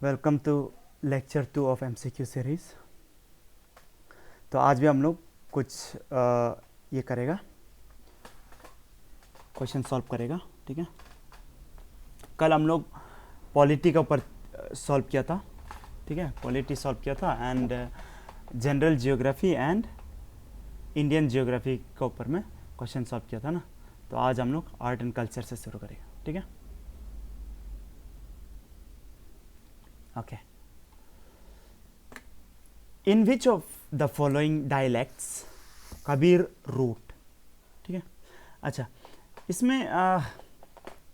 Welcome to lecture 2 of MCQ series. तो आज भी हम लोग कुछ ये करेगा, क्वेश्चन सॉल्व करेगा। ठीक है, कल हम लोग पॉलिटी के ऊपर सॉल्व किया था। ठीक है, पॉलिटी सॉल्व किया था and general geography and Indian geography के ऊपर में क्वेश्चन सॉल्व किया था ना। तो आज हम लोग आर्ट एंड कल्चर से शुरू करेंगे। ठीक है, okay. In which of the following dialects Kabir wrote. ठीक है, अच्छा, इसमें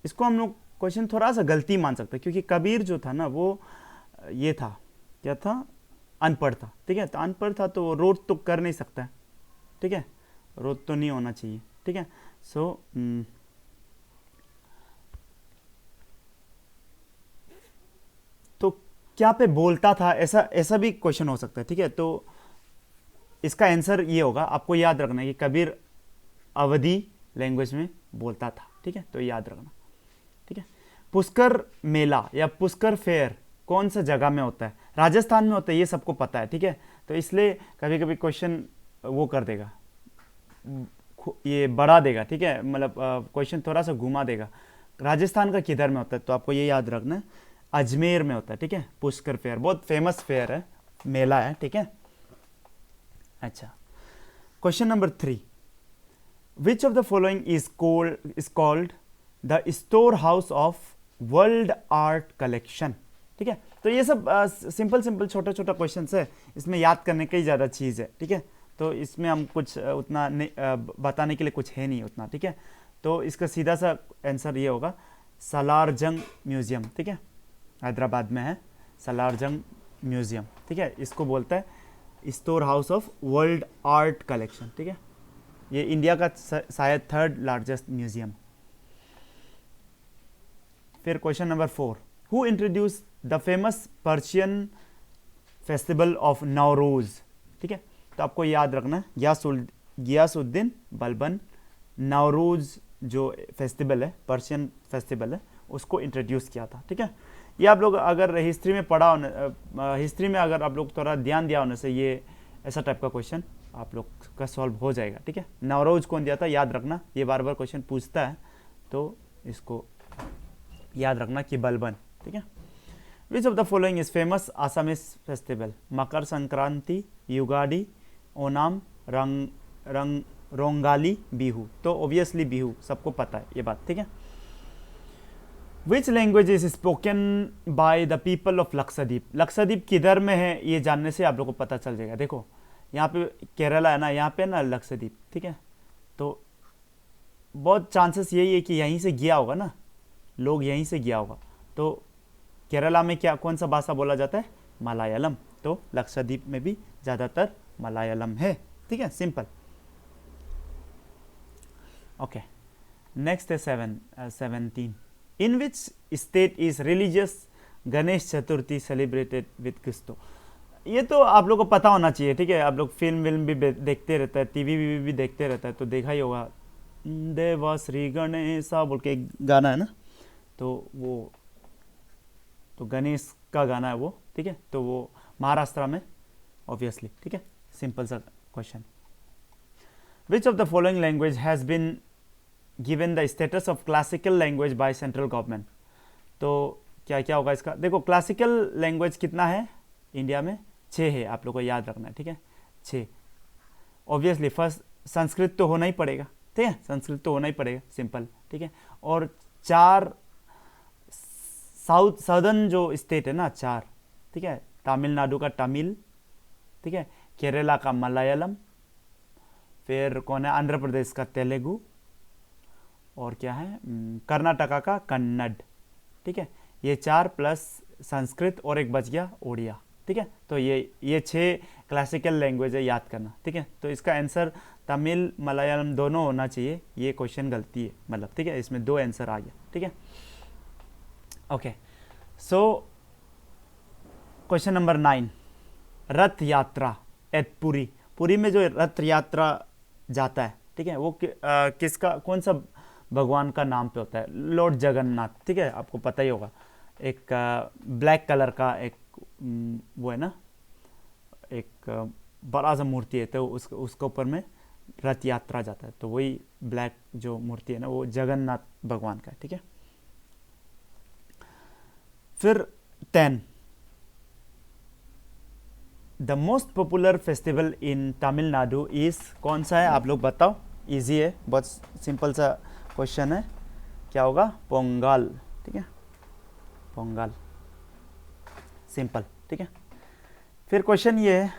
इसको हम लोग क्वेश्चन थोड़ा सा गलती मान सकते हैं, क्योंकि कबीर जो था ना वो ये था, क्या था, अनपढ़ था। ठीक है, तो अनपढ़ था तो रोट तो कर नहीं सकता है। ठीक है, रोट तो नहीं होना चाहिए। ठीक है, सो तो क्या पे बोलता था, ऐसा ऐसा भी क्वेश्चन हो सकता है। ठीक है, तो इसका आंसर ये होगा, आपको याद रखना है कि कबीर अवधी लैंग्वेज में बोलता था। ठीक है, तो याद रखना। ठीक है, पुष्कर मेला या पुष्कर फेयर कौन सा जगह में होता है? राजस्थान में होता है, ये सबको पता है। ठीक है, तो इसलिए कभी कभी क्वेश्चन वो कर देगा, ये बढ़ा देगा। ठीक है, मतलब क्वेश्चन थोड़ा सा घुमा देगा। राजस्थान का किधर में होता है? तो आपको ये याद रखना है, अजमेर में होता है। ठीक है, पुष्कर फेयर बहुत फेमस फेयर है, मेला है। ठीक है, अच्छा, question number 3, which of the following is called the store house of world art collection? ठीक है, तो ये सब सिंपल सिंपल छोटा छोटा क्वेश्चन है, इसमें याद करने की ज़्यादा चीज़ है। ठीक है, तो इसमें हम कुछ उतना बताने के लिए कुछ है नहीं उतना। ठीक है, तो इसका सीधा सा आंसर ये होगा, सलारजंग म्यूजियम। ठीक है, हैदराबाद में है सलारजंग म्यूजियम। ठीक है, इसको बोलता है store house of world art collection. ठीक है, ये इंडिया का शायद 3rd लार्जेस्ट म्यूजियम। फिर question number 4, who introduce the famous Persian festival of Navroz? ठीक है, तो आपको याद रखना है, गियासुद्दीन बलबन नवरोज जो फेस्टिवल है, पर्शियन फेस्टिवल है, उसको इंट्रोड्यूस किया था। ठीक है, ये आप लोग अगर हिस्ट्री में पढ़ा होने, हिस्ट्री में अगर आप लोग थोड़ा ध्यान दिया होने से ये ऐसा टाइप का क्वेश्चन आप लोग का सॉल्व हो जाएगा। ठीक है, नवरोज कौन दिया था, याद रखना, ये बार बार क्वेश्चन पूछता है, तो इसको याद रखना कि बलबन। ठीक है, which of the following is famous Assamese festival? Makar Sankranti, Ugadi, Onam, Rongali, Bihu. तो ऑब्वियसली बिहू, सबको पता है ये बात। ठीक है, which language is spoken by the people of Lakshadweep? Lakshadweep किधर में है ये जानने से आप लोग को पता चल जाएगा। देखो यहाँ पे केरला है ना, यहाँ पे ना लक्षद्वीप। ठीक है, तो बहुत चांसेस यही है कि यहीं से गया होगा ना, लोग यहीं से गया होगा। तो केरला में क्या कौन सा भाषा बोला जाता है? मलयालम। तो लक्षद्वीप में भी ज़्यादातर मलयालम है। ठीक है, सिंपल। ओके, नेक्स्ट है 17, in which state is religious Ganesh Chaturthi celebrated with क्रिस्तो? ये तो आप लोग को पता होना चाहिए। ठीक है, आप लोग फिल्म भी देखते रहता है, टीवी भी देखते रहता है, तो देखा ही होगा, देवा श्री गणेशा बोल के एक गाना है ना, तो वो तो गणेश का गाना है वो। ठीक है, तो वो महाराष्ट्र में ऑब्वियसली। ठीक है, सिंपल सा question. Which of the following language has been given the status of classical language by central government? तो क्या क्या होगा इसका? देखो क्लासिकल लैंग्वेज कितना है इंडिया में? 6 है, आप लोग को याद रखना है। ठीक है, 6। ऑब्वियसली फर्स्ट संस्कृत तो होना ही पड़ेगा। ठीक है, संस्कृत तो होना ही पड़ेगा, सिंपल। ठीक है, और 4 साउदर्न जो स्टेट है ना, 4। ठीक है, तमिलनाडु का तमिल, ठीक है, केरला का मलयालम, फिर कौन है, आंध्र प्रदेश का तेलुगु, और क्या है, कर्नाटका का कन्नड़। ठीक है, ये 4 प्लस संस्कृत और एक बच गया ओडिया। ठीक है, तो ये 6 क्लासिकल लैंग्वेज है, याद करना। ठीक है, तो इसका आंसर तमिल मलयालम दोनों होना चाहिए, ये क्वेश्चन गलती है मतलब। ठीक है, इसमें 2 आंसर आ गया। ठीक है, ओके, सो क्वेश्चन नंबर 9, रथ यात्रा एट पुरी। पुरी में जो रथ यात्रा जाता है, ठीक है, वो किसका, कौन सा भगवान का नाम पे होता है? लॉर्ड जगन्नाथ। ठीक है, आपको पता ही होगा। एक ब्लैक कलर का एक वो है ना, एक बड़ा सा मूर्ति है, तो उसके ऊपर में रथ यात्रा जाता है, तो वही ब्लैक जो मूर्ति है ना वो जगन्नाथ भगवान का है, ठीक है। फिर 10, the most popular festival in Tamil Nadu is, कौन सा है आप लोग बताओ, इजी है, बहुत सिंपल सा क्वेश्चन है, क्या होगा, पोंगल, ठीक है, पोंगल, सिंपल, ठीक है। फिर क्वेश्चन ये है,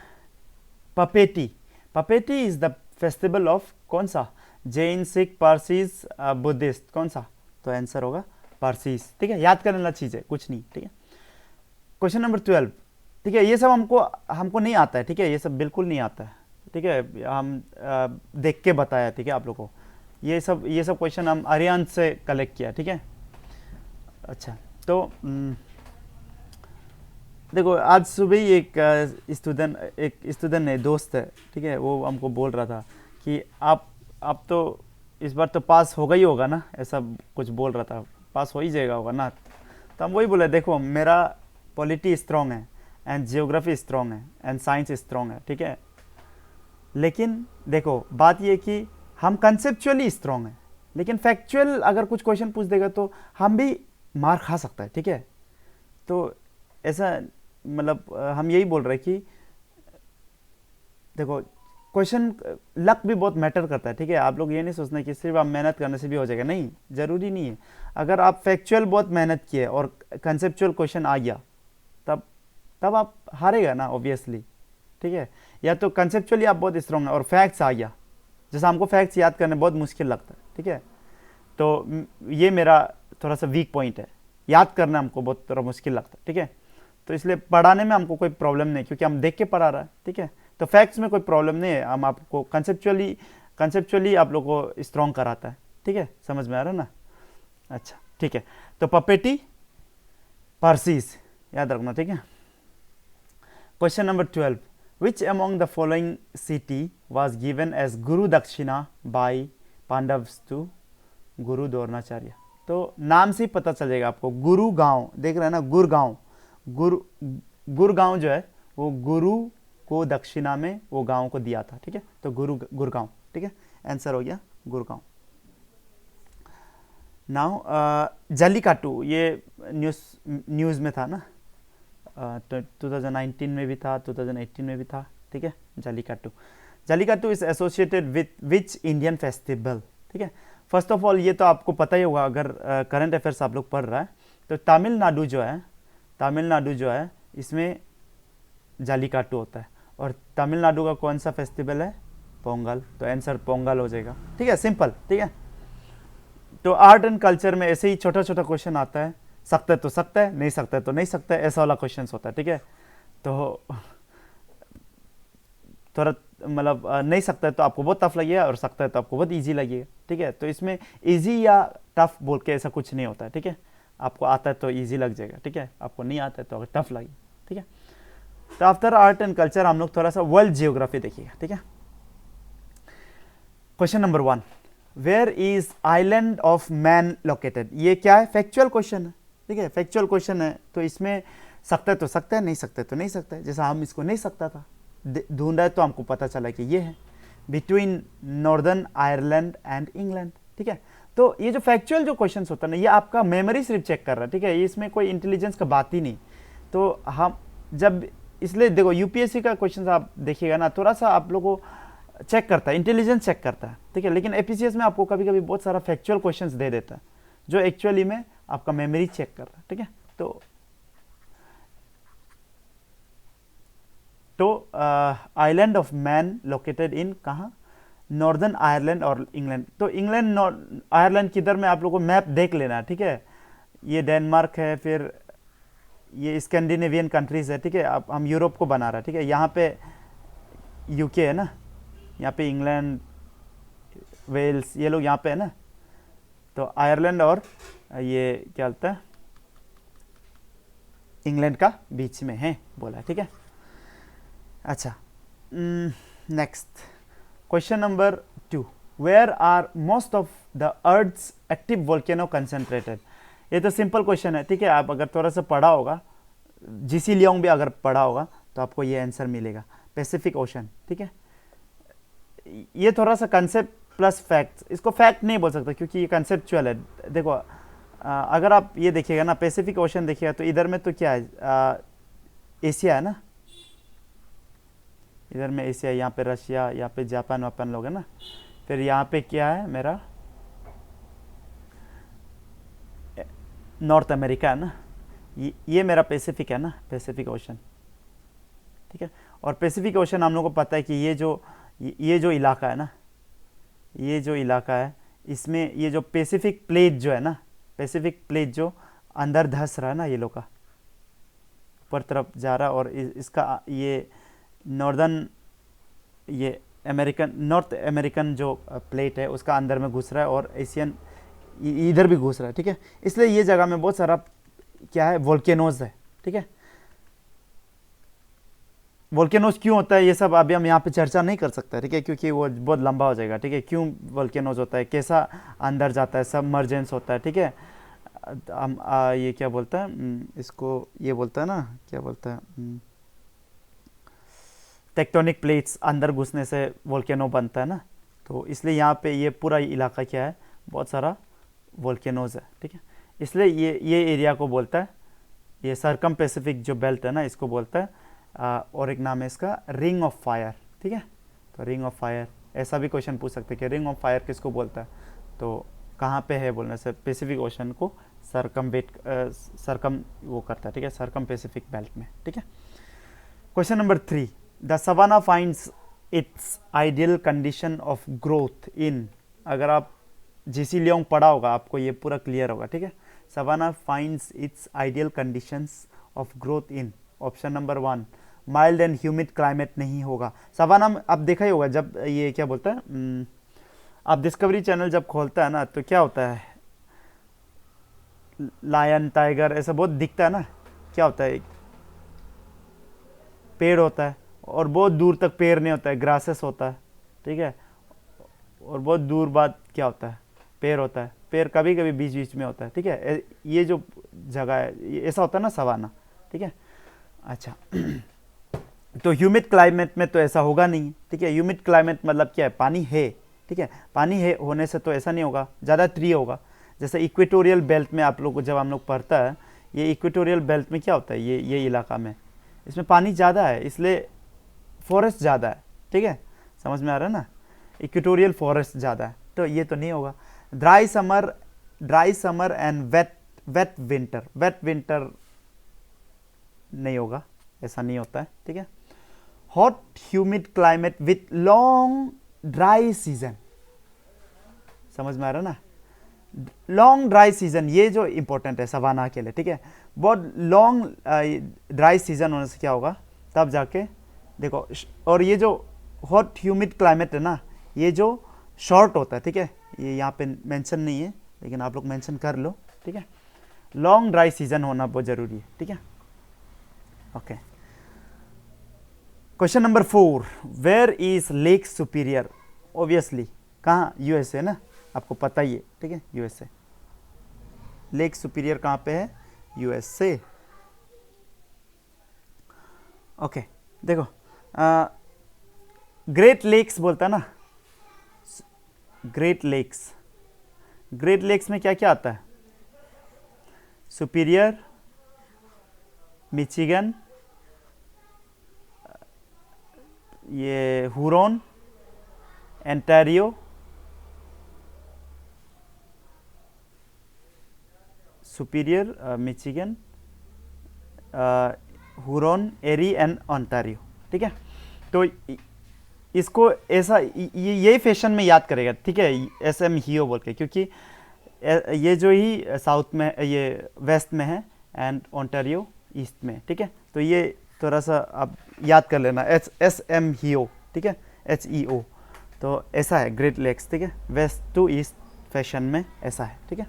पपेटी, पपेटी इज द फेस्टिवल ऑफ कौन सा, जैन, सिख, पारसीज, बुद्धिस्ट, कौन सा, तो आंसर होगा पारसीज, ठीक है, याद करने वाला चीज है, कुछ नहीं, ठीक है। क्वेश्चन नंबर 12, ठीक है, ये सब हमको नहीं आता है, ठीक है, ये सब बिल्कुल नहीं आता है, ठीक है, हम देख के बताया, ठीक है, आप लोग को ये सब क्वेश्चन हम आर्यन से कलेक्ट किया, ठीक है। अच्छा, तो देखो आज सुबह ही एक स्टूडेंट ने, दोस्त है, ठीक है, वो हमको बोल रहा था कि आप तो इस बार तो पास होगा ही होगा ना, ऐसा कुछ बोल रहा था, पास हो ही जाएगा होगा ना, तो हम वही बोले, देखो मेरा पॉलिटी स्ट्रॉन्ग है एंड जियोग्राफी स्ट्रॉन्ग है एंड साइंस स्ट्रॉन्ग है, ठीक है, लेकिन देखो बात ये कि हम कंसेप्चुअली स्ट्रॉन्ग है, लेकिन फैक्चुअल अगर कुछ क्वेश्चन पूछ देगा तो हम भी मार खा सकता है, ठीक है। तो ऐसा मतलब हम यही बोल रहे हैं कि देखो क्वेश्चन लक भी बहुत मैटर करता है, ठीक है, आप लोग ये नहीं सोचना कि सिर्फ आप मेहनत करने से भी हो जाएगा, नहीं, ज़रूरी नहीं है। अगर आप फैक्चुअल बहुत मेहनत किए और कंसेप्चुअल क्वेश्चन आ गया, तब आप हारेगा ना ऑब्वियसली, ठीक है, या तो कंसेप्चुअली आप बहुत स्ट्रॉन्ग है और फैक्ट्स आ गया, जैसा हमको फैक्ट्स याद करने बहुत मुश्किल लगता है, ठीक है, तो ये मेरा थोड़ा सा वीक पॉइंट है, याद करना हमको बहुत थोड़ा मुश्किल लगता है, ठीक है, तो इसलिए पढ़ाने में हमको कोई प्रॉब्लम नहीं, क्योंकि हम देख के पढ़ा रहा है, ठीक है, तो फैक्ट्स में कोई प्रॉब्लम नहीं है, हम आपको कंसेप्चुअली आप लोग को स्ट्रॉन्ग कराता है, ठीक है, समझ में आ रहा है ना। अच्छा ठीक है, तो पपेटी, पारसीज याद रखना, ठीक है। Question number 12, which among the following city was given as guru dakshina bye Pandavas to गुरु द्रोणाचार्य, तो नाम से ही पता चल जाएगा आपको, गुरु गांव देख रहे हैं ना, गुरगांव, गुरगांव जो है वो गुरु को दक्षिणा में वो गांव को दिया था, ठीक है, तो गुरगांव, ठीक है, आंसर हो गया गुरगांव। नाउ जल्लीकाट्टू, ये न्यूज़ में था ना, 2019 में भी था, 2018 में भी था, ठीक है, Jallikattu is associated with which Indian festival, ठीक है। फर्स्ट ऑफ ऑल ये तो आपको पता ही होगा, अगर करंट अफेयर्स आप लोग पढ़ रहा है, तो तमिलनाडु जो है इसमें जल्लीकाट्टू होता है, और तमिलनाडु का कौन सा फेस्टिवल है, पोंगल, तो आंसर पोंगल हो जाएगा, ठीक है, सिंपल, ठीक है। तो आर्ट एंड कल्चर में ऐसे ही छोटा छोटा क्वेश्चन आता है, सकता है तो सकता है, नहीं सकता है तो नहीं सकता है, ऐसा वाला क्वेश्चन होता है, ठीक है, तो थोड़ा मतलब नहीं सकता है तो आपको बहुत टफ लगेगा और सकता है तो आपको बहुत इजी लगेगा, ठीक है, तो इसमें इजी या टफ बोल के ऐसा कुछ नहीं होता है, ठीक है, आपको आता है तो इजी लग जाएगा, ठीक है, आपको नहीं आता है तो टफ लगेगा, ठीक है। तो आफ्टर आर्ट एंड कल्चर हम लोग थोड़ा सा वर्ल्ड जियोग्राफी देखिएगा, ठीक है। Question number 1, where is island of Man located, ये क्या है, फैक्चुअल क्वेश्चन है, ठीक है, फैक्चुअल क्वेश्चन है, तो इसमें सकता है तो सकता है, नहीं सकता है तो नहीं सकता है, जैसा हम इसको नहीं सकता था, ढूंढा है तो हमको पता चला कि ये है between northern Ireland and England, ठीक है। तो ये जो फैक्चुअल जो क्वेश्चन होता है ना, ये आपका मेमोरी सिर्फ चेक कर रहा है, ठीक है, इसमें कोई इंटेलिजेंस का बात ही नहीं, तो हम जब इसलिए देखो यूपीएससी का क्वेश्चन आप देखिएगा ना, थोड़ा सा आप लोगों को चेक करता है, इंटेलिजेंस चेक करता है, ठीक है, लेकिन एपीसीएस में आपको कभी कभी बहुत सारा फैक्चुअल क्वेश्चंस दे देता है जो एक्चुअली में आपका मेमोरी चेक कर रहा है, ठीक है। तो island of Man located in कहाँ, नॉर्दर्न आयरलैंड और इंग्लैंड, तो इंग्लैंड आयरलैंड किधर में आप लोगों को मैप देख लेना है, ठीक है, ये डेनमार्क है, फिर ये स्कैंडिनेवियन कंट्रीज है, ठीक है, अब हम यूरोप को बना रहा है, ठीक है, यहाँ पे यूके है ना, यहाँ पे इंग्लैंड, वेल्स, ये लोग यहाँ पे है ना, तो आयरलैंड और ये क्या बोलता है इंग्लैंड का बीच में है बोला, ठीक है। अच्छा, next question number 2, where are most of the earth's active volcano concentrated, ये तो सिंपल क्वेश्चन है, ठीक है। आप अगर थोड़ा सा पढ़ा होगा, जीसी लियोंग भी अगर पढ़ा होगा तो आपको ये आंसर मिलेगा, पैसिफिक ओशन, ठीक है। ये थोड़ा सा कंसेप्ट प्लस फैक्ट, इसको फैक्ट नहीं बोल सकता क्योंकि ये कंसेप्चुअल है। देखो अगर आप ये देखिएगा ना, पैसिफिक ओशन देखिएगा तो इधर में तो क्या है, एशिया है ना, इधर में एशिया, यहाँ पे रशिया, यहाँ पे जापान वापान लोग है ना, फिर यहाँ पे क्या है मेरा नॉर्थ अमेरिका है ना, ये मेरा पैसिफिक है ना, पैसिफिक ओशन, ठीक है। और पैसिफिक ओशन हम लोग को पता है कि ये जो इलाका है ना, ये जो इलाका है, इसमें ये जो पैसिफिक प्लेट जो है ना, पैसिफिक प्लेट जो अंदर धंस रहा है ना, ये लोग का ऊपर तरफ जा रहा है, और इसका ये नॉर्दर्न, ये अमेरिकन, नॉर्थ अमेरिकन जो प्लेट है उसका अंदर में घुस रहा है, और एशियन इधर भी घुस रहा है, ठीक है। इसलिए ये जगह में बहुत सारा क्या है, वोल्केनोज है, ठीक है। वोल्केनोज क्यों होता है ये सब अभी हम यहाँ पे चर्चा नहीं कर सकते, ठीक है, क्योंकि वो बहुत लंबा हो जाएगा, ठीक है। क्यों वोल्केनोज होता है, कैसा अंदर जाता है, सबमर्जेंस होता है, ठीक है। हम ये क्या बोलता है इसको, ये बोलता है ना, क्या बोलता है, टेक्टोनिक प्लेट्स अंदर घुसने से वोल्केनो बनता है ना, तो इसलिए यहाँ पे ये पूरा इलाका क्या है, बहुत सारा वोल्केनोज है, ठीक है। इसलिए ये एरिया को बोलता है, ये सर्कम पैसिफिक जो बेल्ट है ना, इसको बोलता है, और एक नाम है इसका रिंग ऑफ फायर, ठीक है। तो रिंग ऑफ फायर, ऐसा भी क्वेश्चन पूछ सकते हैं कि रिंग ऑफ फायर किसको बोलता है, तो कहाँ पे है बोलने से पैसिफिक ओशन को सरकम वो करता है, ठीक है, सर्कम पैसिफिक बेल्ट में, ठीक है। Question number 3, the savanna finds its ideal condition of growth in, अगर आप जीसी लियोंग पढ़ा होगा आपको ये पूरा क्लियर होगा, ठीक है। Savanna finds its ideal conditions of growth in, option number 1 mild and humid climate नहीं होगा। सवाना में आप देखा ही होगा, जब ये क्या बोलता है, आप डिस्कवरी चैनल जब खोलता है ना तो क्या होता है, लायन, टाइगर, ऐसा बहुत दिखता है ना, क्या होता है, पेड़ होता है और बहुत दूर तक पेड़ नहीं होता है, ग्रासेस होता है, ठीक है। और बहुत दूर बाद क्या होता है, पेड़ होता है, पेड़ कभी कभी बीच बीच में होता है, ठीक है। ये जो जगह है ऐसा होता है ना सवाना, ठीक है। अच्छा तो ह्यूमिड क्लाइमेट में तो ऐसा होगा नहीं, ठीक है। ह्यूमिड क्लाइमेट मतलब क्या है, पानी है, ठीक है, पानी है होने से तो ऐसा नहीं होगा, ज़्यादा ट्री होगा। जैसे इक्वेटोरियल बेल्ट में आप लोग को जब हम लोग पढ़ता है, ये इक्वेटोरियल बेल्ट में क्या होता है, ये इलाका में इसमें पानी ज़्यादा है, इसलिए फॉरेस्ट ज़्यादा है, ठीक है, समझ में आ रहा है ना, इक्वेटोरियल फॉरेस्ट ज़्यादा है, तो ये तो नहीं होगा। Dry summer and wet winter नहीं होगा, ऐसा नहीं होता है, ठीक है। Hot humid climate with long dry season, समझ में आ रहा है ना, लॉन्ग ड्राई सीजन, ये जो इंपॉर्टेंट है सवाना के लिए, ठीक है। बहुत लॉन्ग ड्राई सीजन होने से क्या होगा, तब जाके देखो, और ये जो हॉट ह्यूमिड क्लाइमेट है ना, ये जो शॉर्ट होता है, ठीक है, ये यहाँ पे मेंशन नहीं है लेकिन आप लोग मेंशन कर लो, ठीक है। लॉन्ग ड्राई सीजन होना बहुत जरूरी है, ठीक है, okay. Question number 4, where is Lake Superior, obviously कहाँ, यूएसए ना, आपको पता ही है, ठीक है, यूएसए। लेक सुपीरियर कहाँ पे है, यूएसए, ओके। देखो ग्रेट लेक्स बोलता है ना, ग्रेट लेक्स में क्या क्या आता है, सुपीरियर, मिचिगन, ये Huron, Ontario, Superior, Michigan, Huron, Erie and Ontario, ठीक है। तो इसको ऐसा यही फैशन में याद करेगा, ठीक है, SM हियो बोल के, क्योंकि ये जो ही साउथ में, ये वेस्ट में है एंड ओंटारियो ईस्ट में, ठीक है। तो ये थोड़ा सा आप याद कर लेना, SM हियो, ठीक है, HEO, तो ऐसा है ग्रेट लेक्स, ठीक है, वेस्ट टू ईस्ट फैशन में ऐसा है, ठीक है,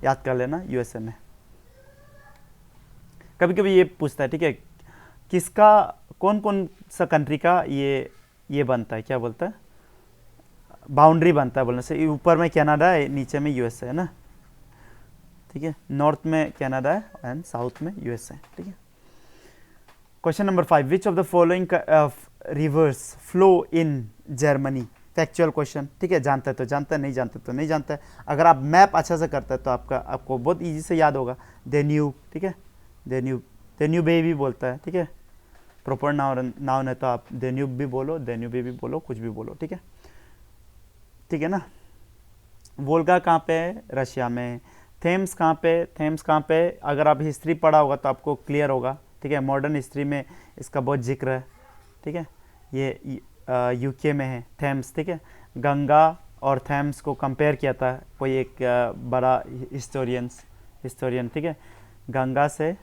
याद कर लेना USA में। कभी कभी ये पूछता है, ठीक है, किसका, कौन कौन सा कंट्री का ये बनता है, क्या बोलता है, बाउंड्री बनता है बोलने से, ऊपर में कनाडा है, नीचे में USA है ना, ठीक है, नॉर्थ में कनाडा है एंड साउथ में यूएस है, ठीक है। Question number 5, which of the following rivers flow in Germany? Factual question, ठीक है, जानता है तो जानता है, नहीं जानता तो नहीं जानता है। अगर आप मैप अच्छा से करते हैं तो आपको बहुत इजी से याद होगा। डेन्यूब, ठीक है, डेन्यूबे भी बोलता है, ठीक है, प्रॉपर नाउन है तो आप डेन्यूब भी बोलो, डेन्यूबे भी बोलो, कुछ भी बोलो, ठीक है, ठीक है ना। वोल्गा कहाँ पे है? रशिया में। थेम्स कहाँ पे? थेम्स कहाँ पे? अगर आप हिस्ट्री पढ़ा होगा तो आपको क्लियर होगा, ठीक है, मॉडर्न हिस्ट्री में इसका बहुत जिक्र है, ठीक है, ये यूके में है थेम्स, ठीक है। गंगा और थेम्स को कंपेयर किया था कोई एक बड़ा हिस्टोरियन, ठीक है, गंगा से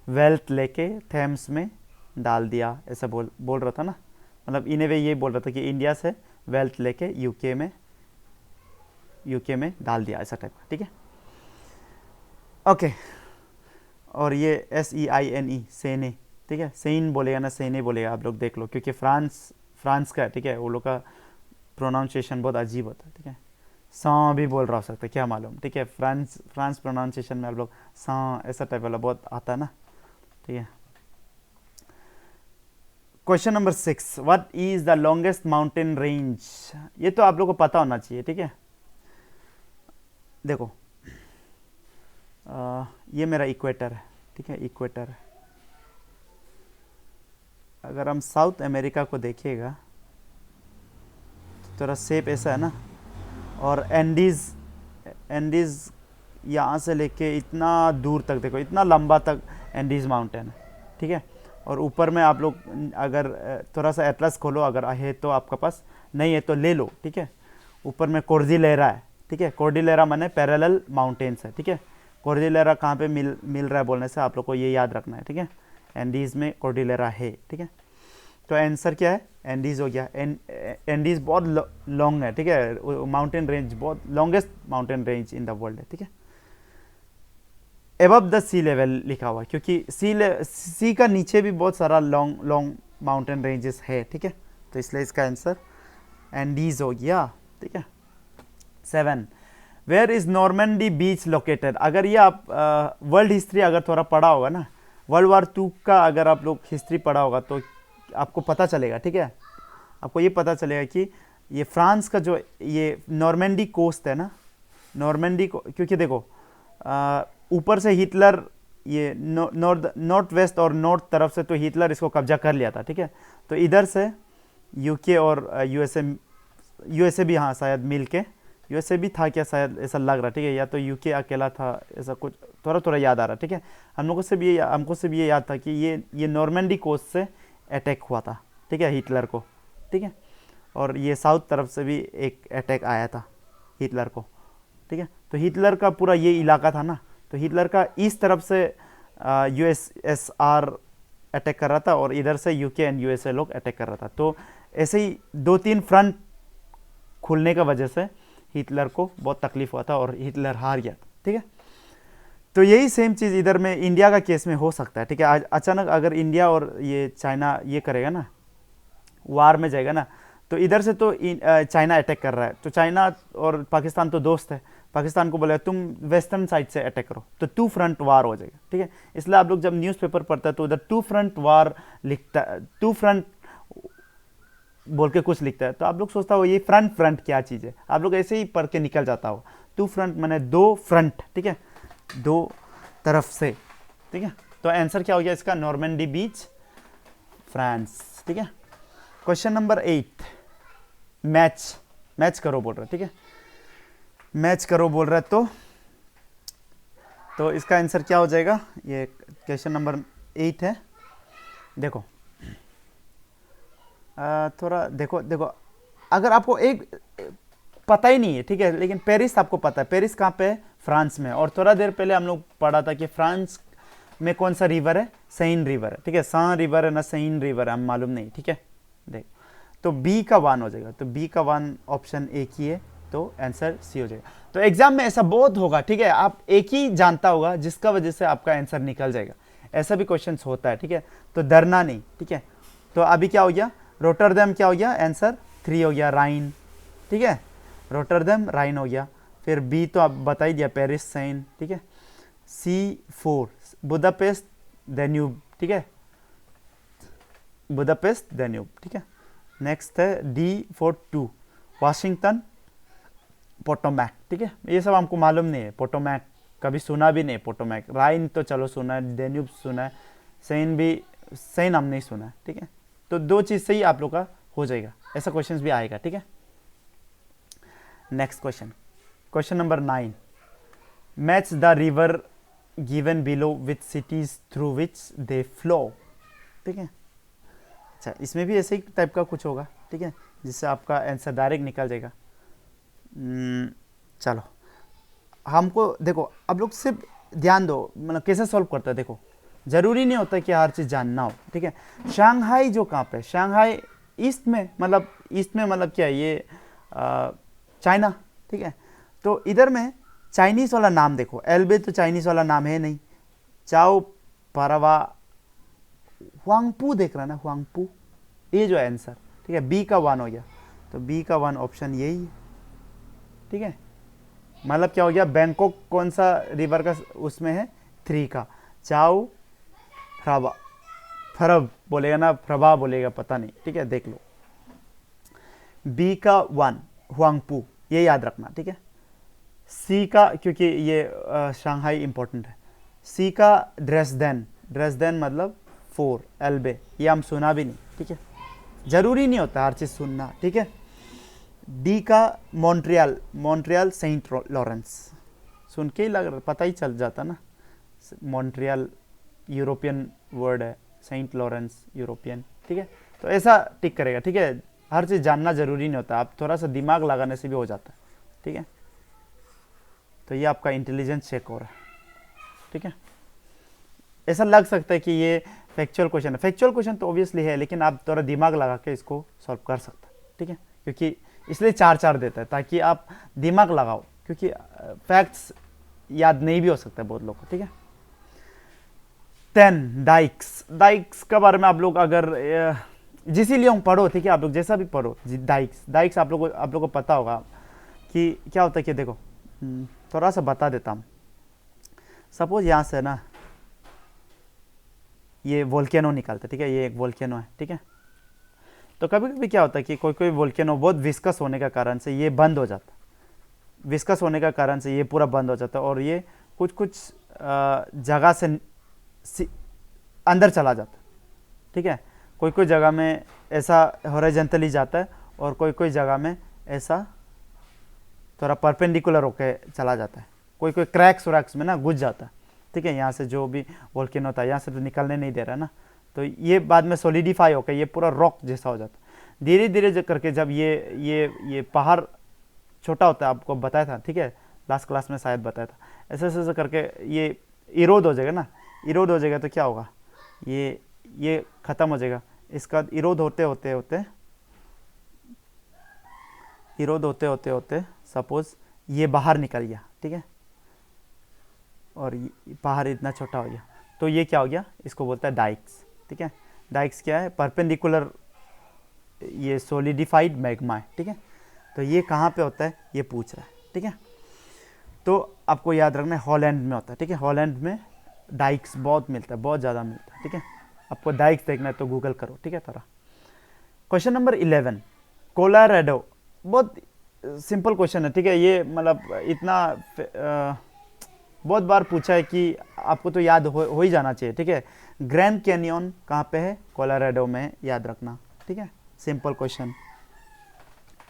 वेल्थ लेके थेम्स में डाल दिया, ऐसा बोल रहा था ना, मतलब इन ए वे ये बोल रहा था कि इंडिया से वेल्थ लेके यूके में डाल दिया, ऐसा टाइप का, ठीक है, ओके। और ये SEINE सेने, ठीक है, सेन बोलेगा ना सेने बोलेगा, आप लोग देख लो, क्योंकि फ्रांस का है, ठीक है, वो लोग का प्रोनाउंसिएशन बहुत अजीब होता है, ठीक है, सा भी बोल रहा हो सकता है, क्या मालूम, ठीक है, फ्रांस प्रोनाउंसिएशन में आप लोग सा ऐसा टाइप वाला बहुत आता है ना, ठीक है। Question number 6, what is the longest mountain range? ये तो आप लोग को पता होना चाहिए, ठीक है। देखो ये मेरा इक्वेटर है, ठीक है, इक्वेटर है। अगर हम साउथ अमेरिका को देखिएगा तो थोड़ा शेप ऐसा है ना, और एंडीज यहाँ से लेके इतना दूर तक देखो, इतना लंबा तक एंडीज माउंटेन है, ठीक है। और ऊपर में आप लोग अगर थोड़ा सा एटलस खोलो, अगर है तो आपका पास, नहीं है तो ले लो, ठीक है। ऊपर में कोर्डिलेरा है, ठीक है, कोर्डिलेरा माने पैरेलल माउंटेन्स है, ठीक है। कोर्डिलेरा कहाँ पे मिल रहा है बोलने से आप लोग को ये याद रखना है, ठीक है, एंडीज में कोर्डिलेरा है, ठीक है। तो आंसर क्या है? एंडीज हो गया। एंडीज बहुत लॉन्ग है, ठीक है, माउंटेन रेंज बहुत longest mountain range in the world है, ठीक है। एबव द सी लेवल लिखा हुआ है क्योंकि सी का नीचे भी बहुत सारा लॉन्ग माउंटेन रेंजेस है, ठीक है, तो इसलिए इसका आंसर एंडीज हो गया, ठीक है। 7, where is Normandy beach located? अगर ये आप वर्ल्ड हिस्ट्री अगर थोड़ा पढ़ा होगा ना, वर्ल्ड वॉर 2 का अगर आप लोग हिस्ट्री पढ़ा होगा तो आपको पता चलेगा, ठीक है, आपको ये पता चलेगा कि ये फ्रांस का जो ये नॉर्मंडी कोस्ट है ना, नॉर्मंडी को, क्योंकि देखो ऊपर से हिटलर ये नॉर्थ वेस्ट और नॉर्थ तरफ से तो हिटलर इसको कब्जा कर लिया था, ठीक है, तो इधर से यूके और यूएसए भी, हाँ शायद मिल के यूएसए भी था क्या, शायद ऐसा लग रहा, ठीक है, या तो यूके अकेला था, ऐसा कुछ थोड़ा याद आ रहा, ठीक है। हमको से भी ये याद था कि ये नॉर्मंडी कोस्ट से अटैक हुआ था, ठीक है, हिटलर को, ठीक है, और ये साउथ तरफ से भी एक अटैक आया था हिटलर को, ठीक है। तो हिटलर का पूरा ये इलाका था ना, तो हिटलर का इस तरफ से यूएसएसआर अटैक कर रहा था और इधर से यूके एंड यूएसए लोग अटैक कर रहा था। तो ऐसे ही 2-3 फ्रंट खुलने का वजह से हिटलर को बहुत तकलीफ हुआ था और हिटलर हार गया था, ठीक है। तो यही सेम चीज़ इधर में इंडिया का केस में हो सकता है, ठीक है। अचानक अगर इंडिया और ये चाइना ये करेगा ना, वार में जाएगा ना, तो इधर से तो चाइना अटैक कर रहा है, तो चाइना और पाकिस्तान तो दोस्त है, पाकिस्तान को बोलेगा तुम वेस्टर्न साइड से अटैक करो, तो 2 फ्रंट वार हो जाएगा, ठीक है। इसलिए आप लोग जब न्यूज़पेपर पढ़ते हैं तो उधर 2 फ्रंट वार लिखता है, 2 फ्रंट बोल के कुछ लिखता है, तो आप लोग सोचता हो ये फ्रंट क्या चीज़ है, आप लोग ऐसे ही पढ़ के निकल जाता हो। 2 फ्रंट मैंने 2 फ्रंट, ठीक है, 2 तरफ से, ठीक है। तो आंसर क्या हो गया इसका? नॉर्मंडी बीच, फ्रांस, ठीक है। क्वेश्चन नंबर 8, मैच करो बोल रहा है, ठीक है, मैच करो बोल रहा है, तो इसका आंसर क्या हो जाएगा? ये क्वेश्चन नंबर 8 है, देखो थोड़ा देखो अगर आपको एक पता ही नहीं है, ठीक है, लेकिन पेरिस आपको पता है, पेरिस कहाँ पे है? फ्रांस में। और थोड़ा देर पहले हम लोग पढ़ा था कि फ्रांस में कौन सा रिवर है? सेन रिवर है, ठीक है, सा रिवर है ना सेन रिवर है, हम मालूम नहीं, ठीक है। देख, तो बी का 1 हो जाएगा, तो बी का 1 ऑप्शन एक ही है, तो आंसर सी हो जाएगा। तो एग्जाम में ऐसा बहुत होगा, ठीक है, आप एक ही जानता होगा जिसका वजह से आपका आंसर निकल जाएगा, ऐसा भी क्वेश्चन होता है, ठीक है, तो डरना नहीं, ठीक है। तो अभी क्या हो गया? रोटरडैम क्या हो गया? आंसर 3 हो गया, राइन, ठीक है, रोटरडैम राइन हो गया। फिर बी तो आप बता ही दिया, पेरिस, सेन, ठीक है। C4 बुदापेस्ट डेन्यूब, ठीक है, बुदापेस्ट डेन्यूब, ठीक है। नेक्स्ट है D42 वाशिंगटन पोटोमैक, ठीक है। ये सब हमको मालूम नहीं है, पोटोमैक कभी सुना भी नहीं, पोटोमैक, राइन तो चलो सुना है, डेन्यूब सुना है, सेन भी, सही नाम नहीं सुना है, ठीक है। तो दो चीज़ सही आप लोग का हो जाएगा, ऐसा क्वेश्चन भी आएगा, ठीक है। Next question, question number 9, match the river given below with cities through which they flow, ठीक है। अच्छा, इसमें भी ऐसे ही टाइप का कुछ होगा, ठीक है, जिससे आपका आंसर डायरेक्ट निकल जाएगा। चलो हमको देखो, अब लोग सिर्फ ध्यान दो, मतलब कैसे सॉल्व करता है, देखो जरूरी नहीं होता कि हर चीज़ जानना हो, ठीक है। शंघाई जो कहाँ पे, शंघाई ईस्ट में, मतलब ईस्ट में मतलब क्या है, ये चाइना, ठीक है। तो इधर में चाइनीज़ वाला नाम देखो, एल्बे तो चाइनीज़ वाला नाम है नहीं, चाओ पारावा हुआंगपू देख रहा है ना, हुआंगपू, ये जो है आंसर, ठीक है। बी का 1 हो गया, तो बी का 1 ऑप्शन यही है, ठीक है। मतलब क्या हो गया, बैंकॉक कौन सा रिवर का उसमें है, 3 का, चाओ फ्राबा, फरब बोलेगा ना, प्रभा बोलेगा, पता नहीं, ठीक है, देख लो। बी का 1 हुआंगपू, ये याद रखना, ठीक है। सी का, क्योंकि ये शंघाई इंपॉर्टेंट है, सी का ड्रेसडेन, ड्रेसडेन मतलब 4 एल्बे, ये हम सुना भी नहीं, ठीक है, जरूरी नहीं होता हर चीज़ सुनना, ठीक है। डी का मॉन्ट्रियल, मॉन्ट्रियल सेंट लॉरेंस, सुन के ही लग पता ही चल जाता ना, मॉन्ट्रियल यूरोपियन वर्ड है, सेंट लॉरेंस यूरोपियन, ठीक है। तो ऐसा टिक करेगा, ठीक है, हर चीज़ जानना जरूरी नहीं होता, आप थोड़ा सा दिमाग लगाने से भी हो जाता है, ठीक है। तो ये आपका इंटेलिजेंस चेक हो रहा है, ठीक है। ऐसा लग सकता है कि ये फैक्चुअल क्वेश्चन है, फैक्चुअल क्वेश्चन तो ऑब्वियसली है, लेकिन आप थोड़ा दिमाग लगा के इसको सॉल्व कर सकते हैं, ठीक है, क्योंकि इसलिए 4-4 देता है ताकि आप दिमाग लगाओ, क्योंकि फैक्ट्स याद नहीं भी हो सकता है बहुत लोग को, ठीक है। 10 डाइक्स, डाइक्स के बारे में आप लोग अगर जिसी लिए पढ़ो, ठीक है, आप लोग जैसा भी पढ़ो, डाइक्स, डाइक्स आप लोग को पता होगा कि क्या होता है, कि देखो थोड़ा सा बता देता हूँ। सपोज यहाँ से ना ये वोल्केनो निकलता है, ठीक है, ये एक वोल्केनो है, ठीक है। तो कभी कभी क्या होता है कि कोई कोई वोल्केनो बहुत विस्कस होने का कारण से ये बंद हो जाता है, विस्कस होने का कारण से ये पूरा बंद हो जाता है, और ये कुछ कुछ जगह से अंदर चला जाता है, ठीक है। कोई कोई जगह में ऐसा हॉरिजॉन्टली जाता है, और कोई कोई जगह में ऐसा थोड़ा परपेंडिकुलर होके चला जाता है, कोई कोई क्रैक्स व्रैक्स में ना घुस जाता है, ठीक है। यहाँ से जो भी वोल्केनो था, यहाँ से तो निकलने नहीं दे रहा ना, तो ये बाद में सॉलिडिफाई होकर ये पूरा रॉक जैसा हो जाता है। धीरे धीरे करके जब ये पहाड़ छोटा होता है, आपको बताया था, ठीक है, लास्ट क्लास में शायद बताया था, ऐसे ऐसे करके ये इरोड हो जाएगा ना, इरोड हो जाएगा तो क्या होगा, ये ख़त्म हो जाएगा, इसका इरोड होते होते होते इरोड होते होते होते सपोज ये बाहर निकल गया, ठीक है, और पहाड़ इतना छोटा हो गया, तो ये क्या हो गया, इसको बोलता है डाइक्स, ठीक है। डाइक्स क्या है, परपेंडिकुलर, ये सॉलिडिफाइड मैग्मा है, ठीक है। तो ये कहाँ पे होता है, ये पूछ रहा है, ठीक है। तो आपको याद रखना है हॉलैंड में होता है, ठीक है, हॉलैंड में डाइक्स बहुत मिलता है, बहुत ज़्यादा मिलता है, ठीक है। आपको डाइक्स देखना है तो गूगल करो, ठीक है थोड़ा। क्वेश्चन नंबर 11, कोलोराडो, बहुत सिंपल क्वेश्चन है, ठीक है, ये मतलब इतना बहुत बार पूछा है कि आपको तो याद हो ही जाना चाहिए, ठीक है। ग्रैंड कैनियन कहाँ पे है, कोलोराडो में, याद रखना, ठीक है, सिंपल क्वेश्चन,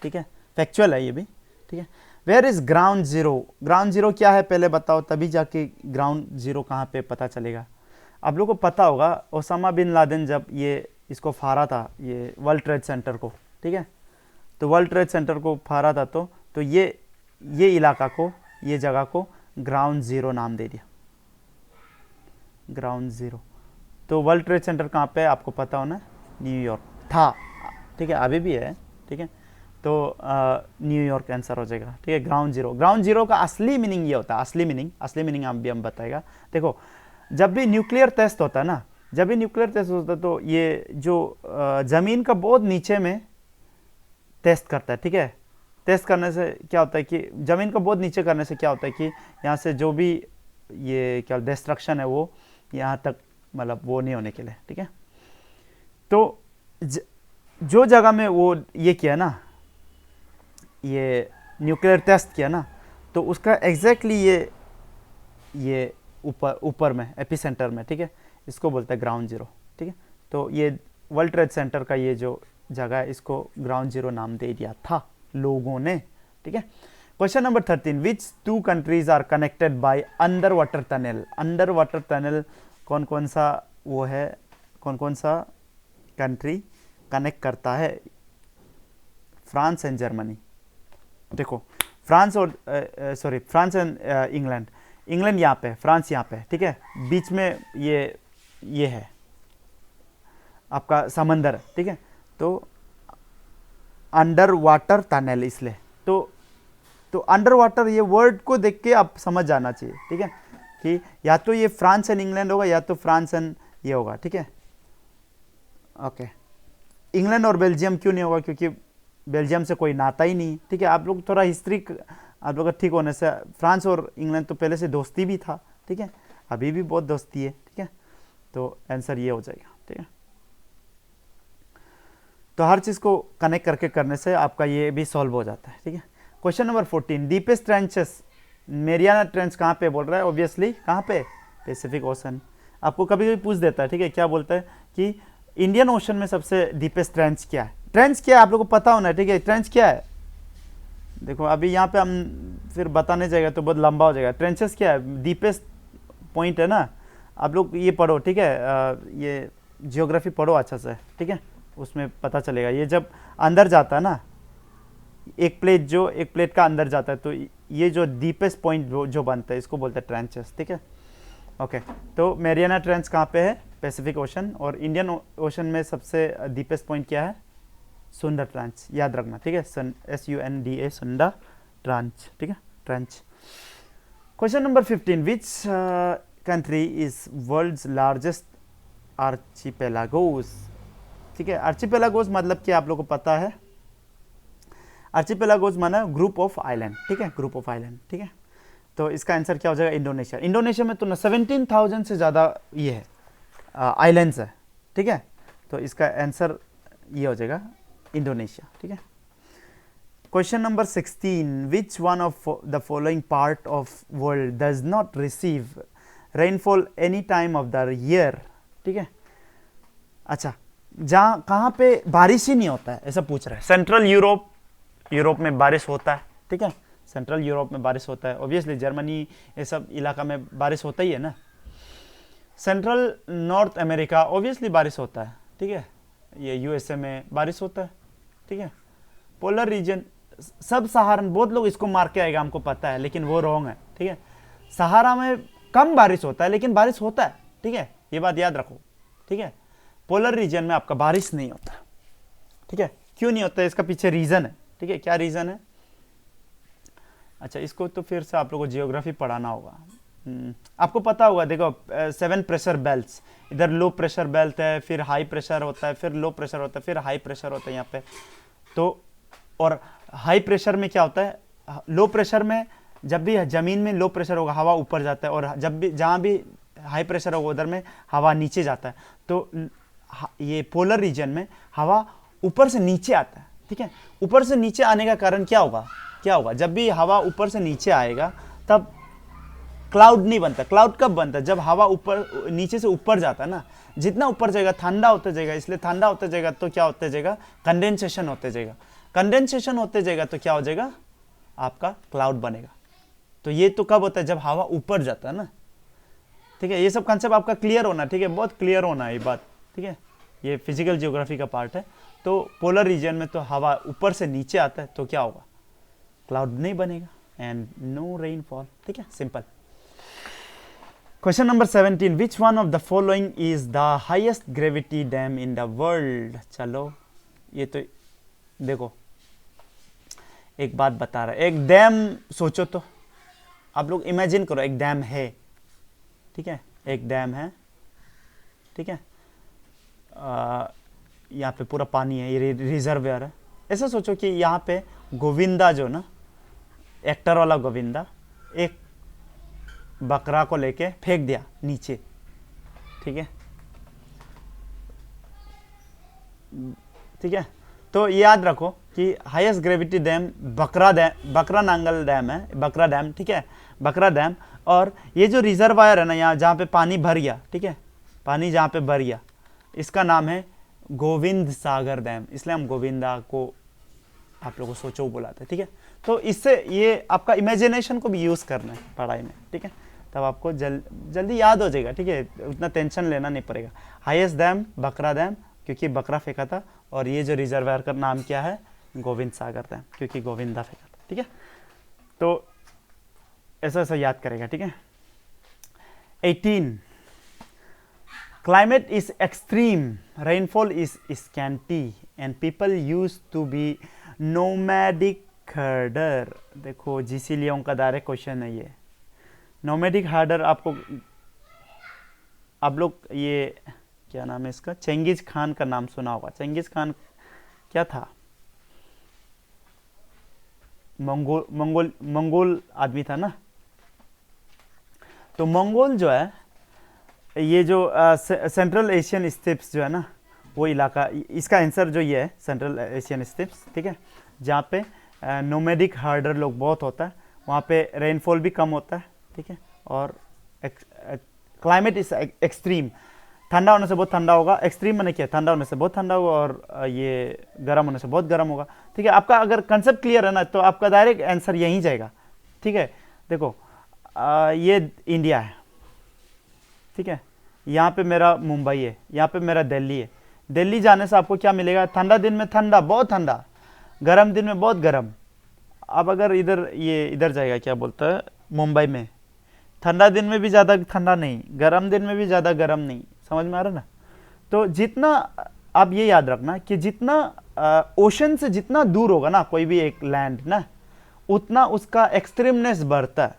ठीक है, फैक्चुअल है ये भी, ठीक है। Where is ground zero, ground zero क्या है पहले बताओ, तभी जाके ग्राउंड जीरो कहाँ पे पता चलेगा। आप लोगों को पता होगा ओसामा बिन लादेन जब ये इसको फाड़ा था, ये वर्ल्ड ट्रेड सेंटर को, ठीक है, तो वर्ल्ड ट्रेड सेंटर को फाड़ा था, तो ये इलाका को, ये जगह को ग्राउंड जीरो नाम दे दिया, ग्राउंड जीरो। तो वर्ल्ड ट्रेड सेंटर कहाँ पे है आपको पता होना, न्यूयॉर्क था, ठीक है, अभी भी है, ठीक है। तो न्यूयॉर्क आंसर हो जाएगा, ठीक है। ग्राउंड जीरो, ग्राउंड जीरो का असली मीनिंग ये होता है, असली मीनिंग हम बताएगा। देखो जब भी न्यूक्लियर टेस्ट होता है ना, जब भी न्यूक्लियर टेस्ट होता है तो ये जो ज़मीन का बहुत नीचे में टेस्ट करता है, ठीक है। टेस्ट करने से क्या होता है कि ज़मीन को बहुत नीचे करने से क्या होता है कि यहाँ से जो भी ये क्या डिस्ट्रक्शन है वो यहाँ तक मतलब वो नहीं होने के लिए, ठीक है। तो जो जगह में वो ये किया ना, ये न्यूक्लियर टेस्ट किया ना, तो उसका एग्जैक्टली ये ऊपर में एपिसेंटर में, ठीक है, इसको बोलते हैं ग्राउंड जीरो, ठीक है। तो ये वर्ल्ड ट्रेड सेंटर का ये जो जगह है इसको ग्राउंड जीरो नाम दे दिया था लोगों ने, ठीक है। Question number 13, which 2 countries are connected by under water tunnel. Under water tunnel कौन कौन सा वो है, कौन कौन सा कंट्री कनेक्ट करता है? France and Germany. देखो फ्रांस और फ्रांस एंड इंग्लैंड, इंग्लैंड यहाँ पे, फ्रांस यहाँ पे, ठीक है, बीच में ये है आपका समंदर, ठीक है। तो अंडर वाटर टनल इसलिए तो अंडर वाटर ये वर्ड को देख के आप समझ जाना चाहिए, ठीक है, कि या तो ये फ्रांस एंड इंग्लैंड होगा या तो फ्रांस एंड ये होगा, ठीक है। ओके, इंग्लैंड और बेल्जियम क्यों नहीं होगा? क्योंकि बेल्जियम से कोई नाता ही नहीं, ठीक है। आप लोग थोड़ा हिस्ट्री आप लोग का ठीक होने से, फ्रांस और इंग्लैंड तो पहले से दोस्ती भी था, ठीक है, अभी भी बहुत दोस्ती है, ठीक है। तो आंसर ये हो जाएगा, ठीक है। तो हर चीज़ को कनेक्ट करके करने से आपका ये भी सॉल्व हो जाता है, ठीक है। Question number 14, deepest trenches, Mariana trench कहाँ पे बोल रहा है? ऑब्वियसली कहाँ पे? Pacific ocean. आपको कभी कभी पूछ देता है, ठीक है, क्या बोलता है कि इंडियन ओशन में सबसे डीपेस्ट ट्रेंच क्या है? ट्रेंच क्या है आप लोगों को पता होना है, ठीक है। ट्रेंच क्या है? देखो अभी यहाँ पे हम फिर बताने जाएगा तो बहुत लंबा हो जाएगा। ट्रेंचेस क्या है? डीपेस्ट पॉइंट है ना, आप लोग ये पढ़ो, ठीक है, ये जियोग्राफी पढ़ो अच्छा से, ठीक है, उसमें पता चलेगा। ये जब अंदर जाता है ना, एक प्लेट का अंदर जाता है, तो ये जो डीपेस्ट पॉइंट जो बनता है इसको बोलते हैं ट्रेंचेस, ठीक है। ओके, तो मैरियाना ट्रेंच कहाँ पे है? Pacific ocean. और इंडियन ओशन में सबसे डीपेस्ट पॉइंट क्या है? सुंडा ट्रेंच, याद रखना, ठीक है, SUNDA सुंडा ट्रेंच, ठीक है, trench. Question number 15, which country is world's largest archipelagos? ठीक है, आर्चिपेलागोस मतलब क्या आप लोगों को पता है? आर्चिपेलागोस माना ग्रुप ऑफ आइलैंड, ठीक है, ग्रुप ऑफ आइलैंड, ठीक है। तो इसका आंसर क्या हो जाएगा? इंडोनेशिया। इंडोनेशिया में तो ना 17,000 से ज़्यादा ये है आइलैंड्स है, ठीक है। तो इसका आंसर ये हो जाएगा इंडोनेशिया, ठीक है। Question number 16, which one of the following part of world does not receive rainfall any time of the year? ठीक है, अच्छा, जहाँ कहाँ पे बारिश ही नहीं होता है ऐसा पूछ रहा है। सेंट्रल यूरोप में बारिश होता है, ठीक है, सेंट्रल यूरोप में बारिश होता है, ऑब्वियसली जर्मनी ये सब इलाका में बारिश होता ही है ना। सेंट्रल नॉर्थ अमेरिका ऑब्वियसली बारिश होता है, ठीक है, ये USA में बारिश होता है, ठीक है। पोलर रीजन, सब सहारन, बहुत लोग इसको मार के आएगा हमको पता है, लेकिन वो रॉन्ग है, ठीक है। सहारा में कम बारिश होता है लेकिन बारिश होता है, ठीक है, ये बात याद रखो, ठीक है। पोलर रीजन में आपका बारिश नहीं होता, ठीक है। क्यों नहीं होता है? इसका पीछे रीजन है, ठीक है। क्या रीजन है? अच्छा, इसको तो फिर से आप लोगों को जियोग्राफी पढ़ाना होगा। आपको पता होगा, देखो 7 प्रेशर बेल्ट्स, इधर लो प्रेशर बेल्ट है, फिर हाई प्रेशर होता है, फिर लो प्रेशर होता है, फिर हाई प्रेशर होता है यहाँ पे। तो और हाई प्रेशर में क्या होता है? लो प्रेशर में जब भी जमीन में लो प्रेशर होगा हवा ऊपर जाता है, और जब भी जहाँ भी हाई प्रेशर होगा उधर में हवा नीचे जाता है। तो ये पोलर रीजन में हवा ऊपर से नीचे आता है, ठीक है। ऊपर से नीचे आने का कारण क्या होगा? जब भी हवा ऊपर से नीचे आएगा तब क्लाउड नहीं बनता। क्लाउड कब बनता है? जब हवा ऊपर नीचे से ऊपर जाता है ना, जितना ऊपर जाएगा ठंडा होता जाएगा, इसलिए ठंडा होता जाएगा तो क्या होता जाएगा? कंडेंसेशन होते जाएगा। कंडेंसेशन होते जाएगा तो क्या हो जाएगा? आपका क्लाउड बनेगा। तो ये तो कब होता है? जब हवा ऊपर जाता है ना, ठीक है। ये सब कंसेप्ट आपका क्लियर होना, ठीक है, बहुत क्लियर होना है ये बात, ठीक है। ये फिजिकल जियोग्राफी का पार्ट है। तो पोलर रीजन में तो हवा ऊपर से नीचे आता है तो क्या होगा? क्लाउड नहीं बनेगा एंड नो रेनफॉल, ठीक है, simple. Question number 17, which one of the following is the highest gravity dam in the world? चलो, ये तो देखो एक बात बता रहा है। एक डैम सोचो तो, आप लोग इमेजिन करो एक डैम है, ठीक है, एक डैम है, ठीक है, यहाँ पे पूरा पानी है, ये रिजर्वायर है। ऐसा सोचो कि यहाँ पे गोविंदा जो ना, एक्टर वाला गोविंदा, एक बकरा को लेके फेंक दिया नीचे, ठीक है, ठीक है। तो याद रखो कि हाईएस्ट ग्रेविटी डैम बकरा नांगल डैम है, बकरा डैम, ठीक है, बकरा डैम। और ये जो रिजर्वायर है ना यहाँ जहाँ पे पानी भर गया, ठीक है, पानी जहाँ पे भर गया, इसका नाम है गोविंद सागर डैम, इसलिए हम गोविंदा को आप लोगों को सोचो बुलाते हैं, ठीक है। तो इससे ये आपका इमेजिनेशन को भी यूज़ करना है पढ़ाई में, ठीक है, तब आपको जल्दी याद हो जाएगा, ठीक है, उतना टेंशन लेना नहीं पड़ेगा। हाईएस्ट डैम बकरा डैम, क्योंकि बकरा फेंका था, और ये जो रिजर्वायर का नाम क्या है, गोविंद सागर डैम, क्योंकि गोविंदा फेंका था, ठीक है। तो ऐसा ऐसा याद करेगा, ठीक है। 18 climate is extreme, rainfall is scanty and people used to be nomadic herder। देखो जीसी लियों का डायरेक्ट क्वेश्चन है ये। नोमैडिक हर्डर आपको, आप लोग ये क्या नाम है इसका, चेंगिज खान का नाम सुना होगा। चेंगिज खान क्या था, मंगोल आदमी था ना। तो मंगोल जो है, ये जो सेंट्रल एशियन स्टेप्स जो है ना, वो इलाका, इसका आंसर जो ये है सेंट्रल एशियन स्टेप्स, ठीक है, जहाँ पे नोमैडिक हर्डर लोग बहुत होता है, वहाँ पे रेनफॉल भी कम होता है, ठीक है, और क्लाइमेट इज एक्सट्रीम, ठंडा होने से बहुत ठंडा होगा, एक्सट्रीम मैंने किया, ठंडा होने से बहुत ठंडा होगा, और ये गर्म होने से बहुत गर्म होगा, ठीक है। आपका अगर कंसेप्ट क्लियर है ना, तो आपका डायरेक्ट आंसर यहीं जाएगा, ठीक है। देखो ये इंडिया है, ठीक है, यहाँ पे मेरा मुंबई है, यहाँ पे मेरा दिल्ली है। दिल्ली जाने से आपको क्या मिलेगा, ठंडा दिन में ठंडा, बहुत ठंडा, गर्म दिन में बहुत गर्म। अब अगर इधर ये इधर जाएगा, क्या बोलता है, मुंबई में ठंडा दिन में भी ज़्यादा ठंडा नहीं, गर्म दिन में भी ज़्यादा गर्म नहीं, समझ में आ रहा ना। तो जितना आप ये याद रखना कि जितना ओशन से जितना दूर होगा ना कोई भी एक लैंड ना, उतना उसका एक्सट्रीमनेस बढ़ता है,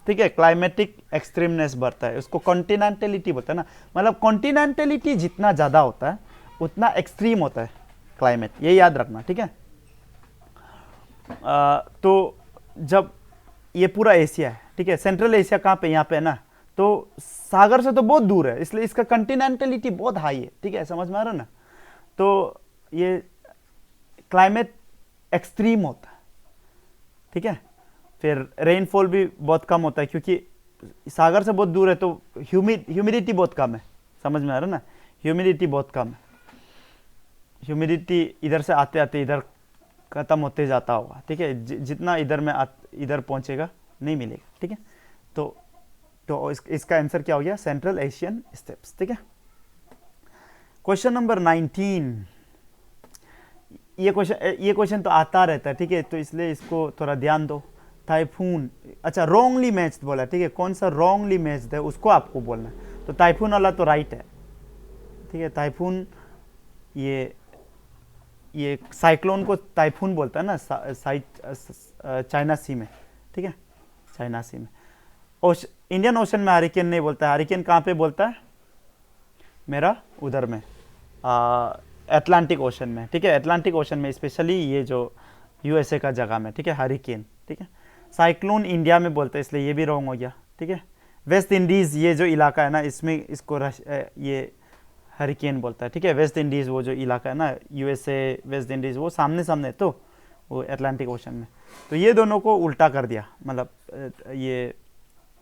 ठीक है, क्लाइमेटिक एक्सट्रीमनेस बढ़ता है, उसको कॉन्टिनेंटलिटी बोलता है ना। मतलब कॉन्टिनेंटलिटी जितना ज़्यादा होता है उतना एक्सट्रीम होता है क्लाइमेट, ये याद रखना, ठीक है। तो जब ये पूरा एशिया है, ठीक है, सेंट्रल एशिया कहाँ पे, यहाँ पे है ना, तो सागर से तो बहुत दूर है, इसलिए इसका कॉन्टिनेंटलिटी बहुत हाई है, ठीक है, समझ में आ रहा है ना। तो ये क्लाइमेट एक्सट्रीम होता है, ठीक है। फिर रेनफॉल भी बहुत कम होता है, क्योंकि सागर से बहुत दूर है, तो ह्यूमिडिटी बहुत कम है, समझ में आ रहा है ना, ह्यूमिडिटी बहुत कम है। ह्यूमिडिटी इधर से आते आते इधर ख़त्म होते जाता होगा, ठीक है, जितना इधर में इधर पहुंचेगा नहीं मिलेगा, ठीक है। तो इसका आंसर क्या हो गया, सेंट्रल एशियन स्टेप्स, ठीक है। क्वेश्चन नंबर 19, ये क्वेश्चन तो आता रहता है, ठीक है, तो इसलिए इसको थोड़ा ध्यान दो। टाइफून, अच्छा रॉन्गली मैच्ड बोला, ठीक है, कौन सा रॉन्गली मैच्ड है उसको आपको बोलना है। तो टाइफून वाला तो राइट है, ठीक है, टाइफून, ये साइक्लोन को टाइफून बोलता है ना, चाइना सी में, ठीक है, चाइना सी में। इंडियन ओशन में हरिकेन नहीं बोलता है, हरिकेन कहाँ पे बोलता है, मेरा उधर में अटलांटिक ओशन में, ठीक है, अटलांटिक ओशन में, स्पेशली ये जो यूएसए का जगह में, ठीक है, हरिकेन, ठीक है। साइक्लोन इंडिया में बोलते हैं, इसलिए ये भी रॉन्ग हो गया, ठीक है। वेस्ट इंडीज़ ये जो इलाका है ना, इसमें इसको ये हरिकेन बोलता है, ठीक है। वेस्ट इंडीज़ वो जो इलाका है ना, यूएसए वेस्ट इंडीज़ वो सामने सामने, तो वो अटलांटिक ओशन में, तो ये दोनों को उल्टा कर दिया, मतलब ये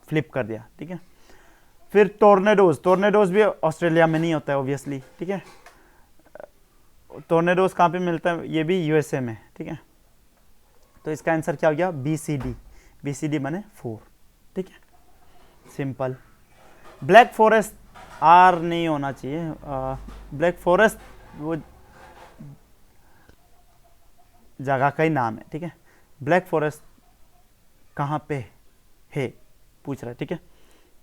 फ्लिप कर दिया, ठीक है। फिर टोर्नेडोज भी ऑस्ट्रेलिया में नहीं होता है ऑब्वियसली, ठीक है। टोर्नेडोज कहाँ पे मिलता है, ये भी यूएसए में, ठीक है। तो इसका आंसर क्या हो गया, BCD माने 4, ठीक है, सिंपल। ब्लैक फॉरेस्ट आर नहीं होना चाहिए, ब्लैक फॉरेस्ट वो जगह का ही नाम है, ठीक है। ब्लैक फॉरेस्ट कहाँ पे है पूछ रहा है, ठीक है।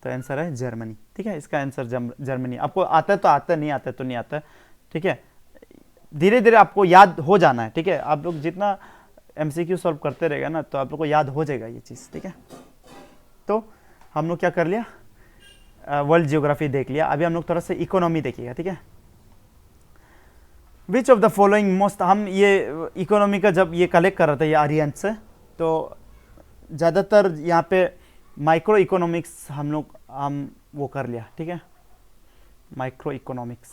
तो आंसर है जर्मनी, ठीक है, इसका आंसर जर्मनी। आपको आता है तो आता है, नहीं आता है तो नहीं आता है, ठीक है। धीरे धीरे आपको याद हो जाना है, ठीक है। आप लोग जितना MCQ सॉल्व करते रहेगा ना, तो आप लोग को याद हो जाएगा ये चीज़, ठीक है। तो हम लोग क्या कर लिया, वर्ल्ड जियोग्राफी देख लिया, अभी हम लोग थोड़ा सा इकोनॉमी देखिएगा, ठीक है। Which of the following most, हम ये इकोनॉमी का जब ये कलेक्ट कर रहा था ये आर्यन से, तो ज़्यादातर यहाँ पे माइक्रो इकोनॉमिक्स हम वो कर लिया, ठीक है। माइक्रो इकोनॉमिक्स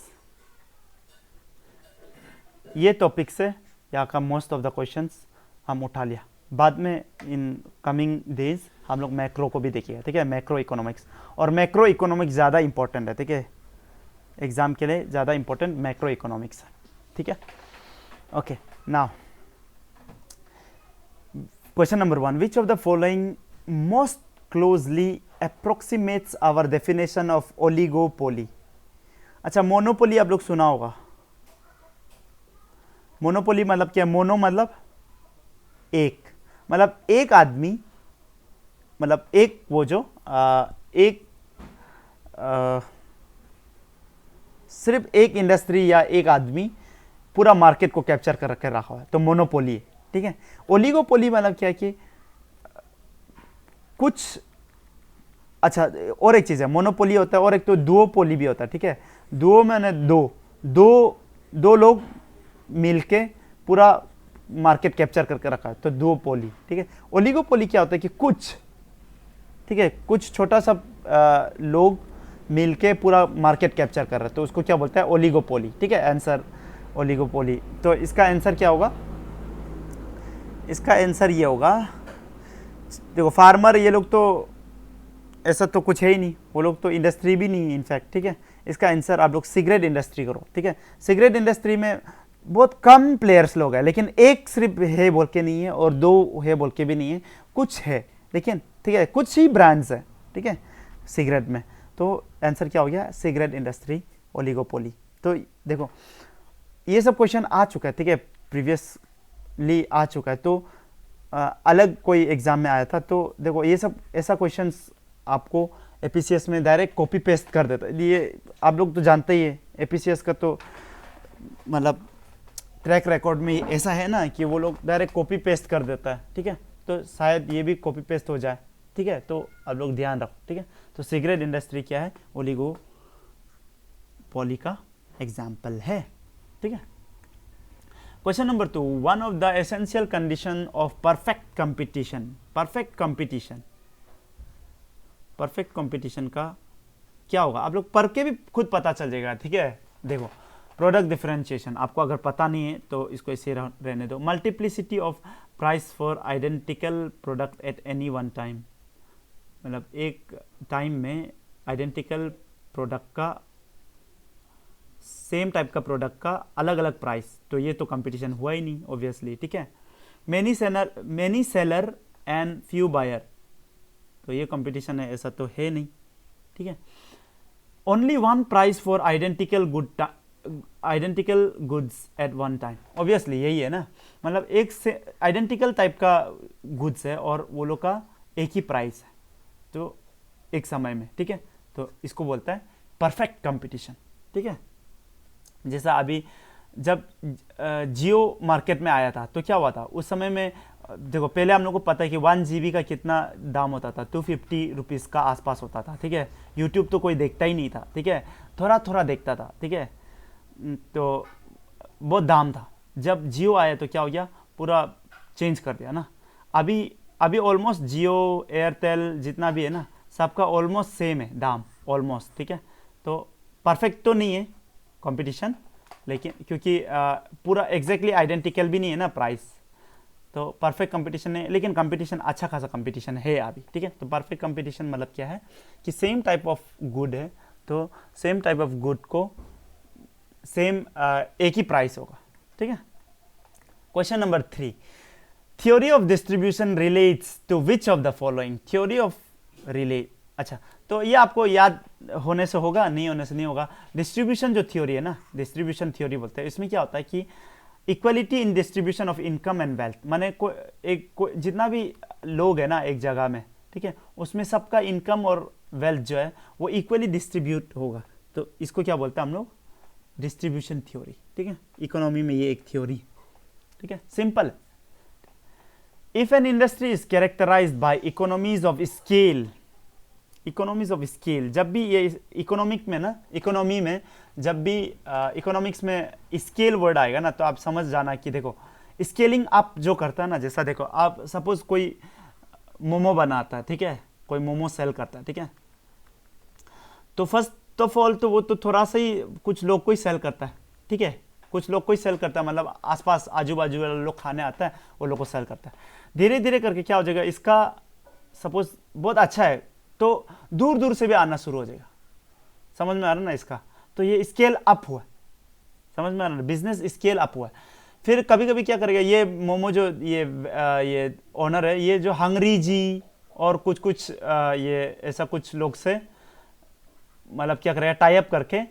ये टॉपिक से यहाँ का मोस्ट ऑफ द क्वेश्चंस हम उठा लिया। बाद में इन कमिंग डेज हम लोग मैक्रो को भी देखेंगे, ठीक है। मैक्रो इकोनॉमिक्स, और मैक्रो इकोनॉमिक्स ज़्यादा इंपॉर्टेंट है, ठीक है। एग्जाम के लिए ज़्यादा इंपॉर्टेंट मैक्रो इकोनॉमिक्स है, ठीक है। Okay, now question number 1, which of the following most closely approximates our definition of oligopoly. अच्छा, मोनोपोली आप लोग सुना होगा। मोनोपोली मतलब क्या? मोनो मतलब एक, मतलब एक आदमी, मतलब एक वो जो एक सिर्फ एक इंडस्ट्री या एक आदमी पूरा मार्केट को कैप्चर कर रखा हुआ है, तो मोनोपोली है, ठीक है। ओलिगोपोली मतलब क्या है कि कुछ, अच्छा और एक चीज़ है, मोनोपोली होता है और एक तो दुओपोली भी होता है, ठीक है। दुओ मैंने दो लोग मिलके पूरा मार्केट कैप्चर करके रखा है, तो दुओपोली, ठीक है। ओलिगोपोली क्या होता है कि कुछ, ठीक है, कुछ छोटा सा लोग मिलके पूरा मार्केट कैप्चर कर रहे हैं, तो उसको क्या बोलता है? ओलिगोपोली, ठीक है। Answer oligopoly. तो इसका आंसर क्या होगा? इसका आंसर ये होगा, देखो फार्मर ये लोग तो ऐसा तो कुछ है ही नहीं, वो लोग तो इंडस्ट्री भी नहीं है इनफैक्ट, ठीक है। इसका आंसर आप लोग सिगरेट इंडस्ट्री करो, ठीक है। सिगरेट इंडस्ट्री में बहुत कम प्लेयर्स लोग हैं, लेकिन एक सिर्फ है बोल के नहीं है और दो है बोल के भी नहीं है, कुछ है लेकिन, ठीक है, कुछ ही ब्रांड्स है, ठीक है, सिगरेट में। तो आंसर क्या हो गया? Cigarette industry oligopoly. तो देखो ये सब क्वेश्चन आ चुका है, ठीक है, प्रीवियसली आ चुका है, तो अलग कोई एग्जाम में आया था, तो देखो ये सब ऐसा क्वेश्चंस आपको एपीसीएस में डायरेक्ट कॉपी पेस्ट कर देता है। ये आप लोग तो जानते ही है, एपीसीएस का तो मतलब ट्रैक रिकॉर्ड में ऐसा है ना कि वो लोग डायरेक्ट कॉपी पेस्ट कर देता है, ठीक है। तो शायद ये भी कॉपी पेस्ट हो जाए, ठीक है, तो आप लोग ध्यान रखो, ठीक है। तो सिगरेट इंडस्ट्री क्या है? ओलिगोपोली का एग्जाम्पल है, ठीक है। Question number 2, one of the essential condition of perfect competition. Perfect competition का क्या होगा? आप लोग पढ़ के भी खुद पता चल जाएगा, ठीक है। देखो, प्रोडक्ट डिफरेंशिएशन आपको अगर पता नहीं है तो इसको ऐसे रहने दो। Multiplicity of price for identical product at any one time, मतलब एक टाइम में आइडेंटिकल प्रोडक्ट का, सेम टाइप का प्रोडक्ट का अलग अलग प्राइस, तो ये तो कंपटीशन हुआ ही नहीं ऑब्वियसली, ठीक है। Many seller and few buyer, तो ये कंपटीशन है, ऐसा तो है नहीं, ठीक है। Only one price for identical goods at one time, obviously यही है ना, मतलब एक से आइडेंटिकल टाइप का गुड्स है और वो लोग का एक ही प्राइस है, तो एक समय में, ठीक है। तो इसको बोलता है परफेक्ट कंपटीशन, ठीक है। जैसा अभी जब जियो मार्केट में आया था तो क्या हुआ था उस समय में? देखो पहले हम लोग को पता है कि 1 GB का कितना दाम होता था, 250 रुपीज़ का आसपास होता था, ठीक है। यूट्यूब तो कोई देखता ही नहीं था, ठीक है, थोड़ा थोड़ा देखता था, ठीक है, तो बहुत दाम था। जब जियो आया तो क्या हो गया? पूरा चेंज कर दिया ना। अभी ऑलमोस्ट जियो एयरटेल जितना भी है ना, सबका ऑलमोस्ट सेम है दाम, ऑलमोस्ट, ठीक है। तो परफेक्ट तो नहीं है कंपटीशन, लेकिन क्योंकि पूरा एग्जैक्टली आइडेंटिकल भी नहीं है ना प्राइस, तो परफेक्ट कंपटीशन है, लेकिन कंपटीशन अच्छा खासा कंपटीशन है अभी, ठीक है। तो परफेक्ट कंपटीशन मतलब क्या है कि सेम टाइप ऑफ गुड है, तो सेम टाइप ऑफ गुड को सेम एक ही प्राइस होगा, ठीक है। Question number 3, theory of distribution relates to which of the following. Theory of relate, अच्छा तो ये आपको याद होने से होगा, नहीं होने से नहीं होगा। डिस्ट्रीब्यूशन जो थ्योरी है ना, डिस्ट्रीब्यूशन थ्योरी बोलते हैं, इसमें क्या होता है कि equality in distribution of income and wealth, माने जितना भी लोग है ना एक जगह में, ठीक है, उसमें सबका इनकम और वेल्थ जो है वो इक्वली डिस्ट्रीब्यूट होगा, तो इसको क्या बोलते हैं हम लोग? डिस्ट्रीब्यूशन थ्योरी, ठीक है। इकोनॉमी में ये एक थ्योरी, ठीक है, simple. If an industry is characterised by economies of scale, economies of scale, जब भी ये इकोनॉमिक में ना, इकोनॉमी में जब भी इकोनॉमिक्स में स्केल वर्ड आएगा ना, तो आप समझ जाना कि देखो स्केलिंग आप जो करता है ना, जैसा देखो आप सपोज कोई मोमो बनाता है, ठीक है, कोई मोमो सेल करता है, ठीक है। तो फर्स्ट ऑफ ऑल तो वो तो थोड़ा सा ही कुछ लोग को ही सेल करता है, ठीक है, कुछ लोग को ही सेल करता है, मतलब आसपास आजू बाजू वाले लोग खाने आता है वो लोग को सेल करता है। धीरे धीरे करके क्या हो जाएगा, इसका सपोज बहुत अच्छा है तो दूर दूर से भी आना शुरू हो जाएगा। समझ में आ रहा ना इसका, तो ये स्केल अप हुआ, समझ में आ रहा ना, बिजनेस स्केल अप हुआ है। फिर कभी कभी क्या करेगा ये मोमो जो ये ओनर है, ये जो हंगरी जी और कुछ कुछ ये ऐसा कुछ लोग से मतलब क्या करेगा टाई अप करके,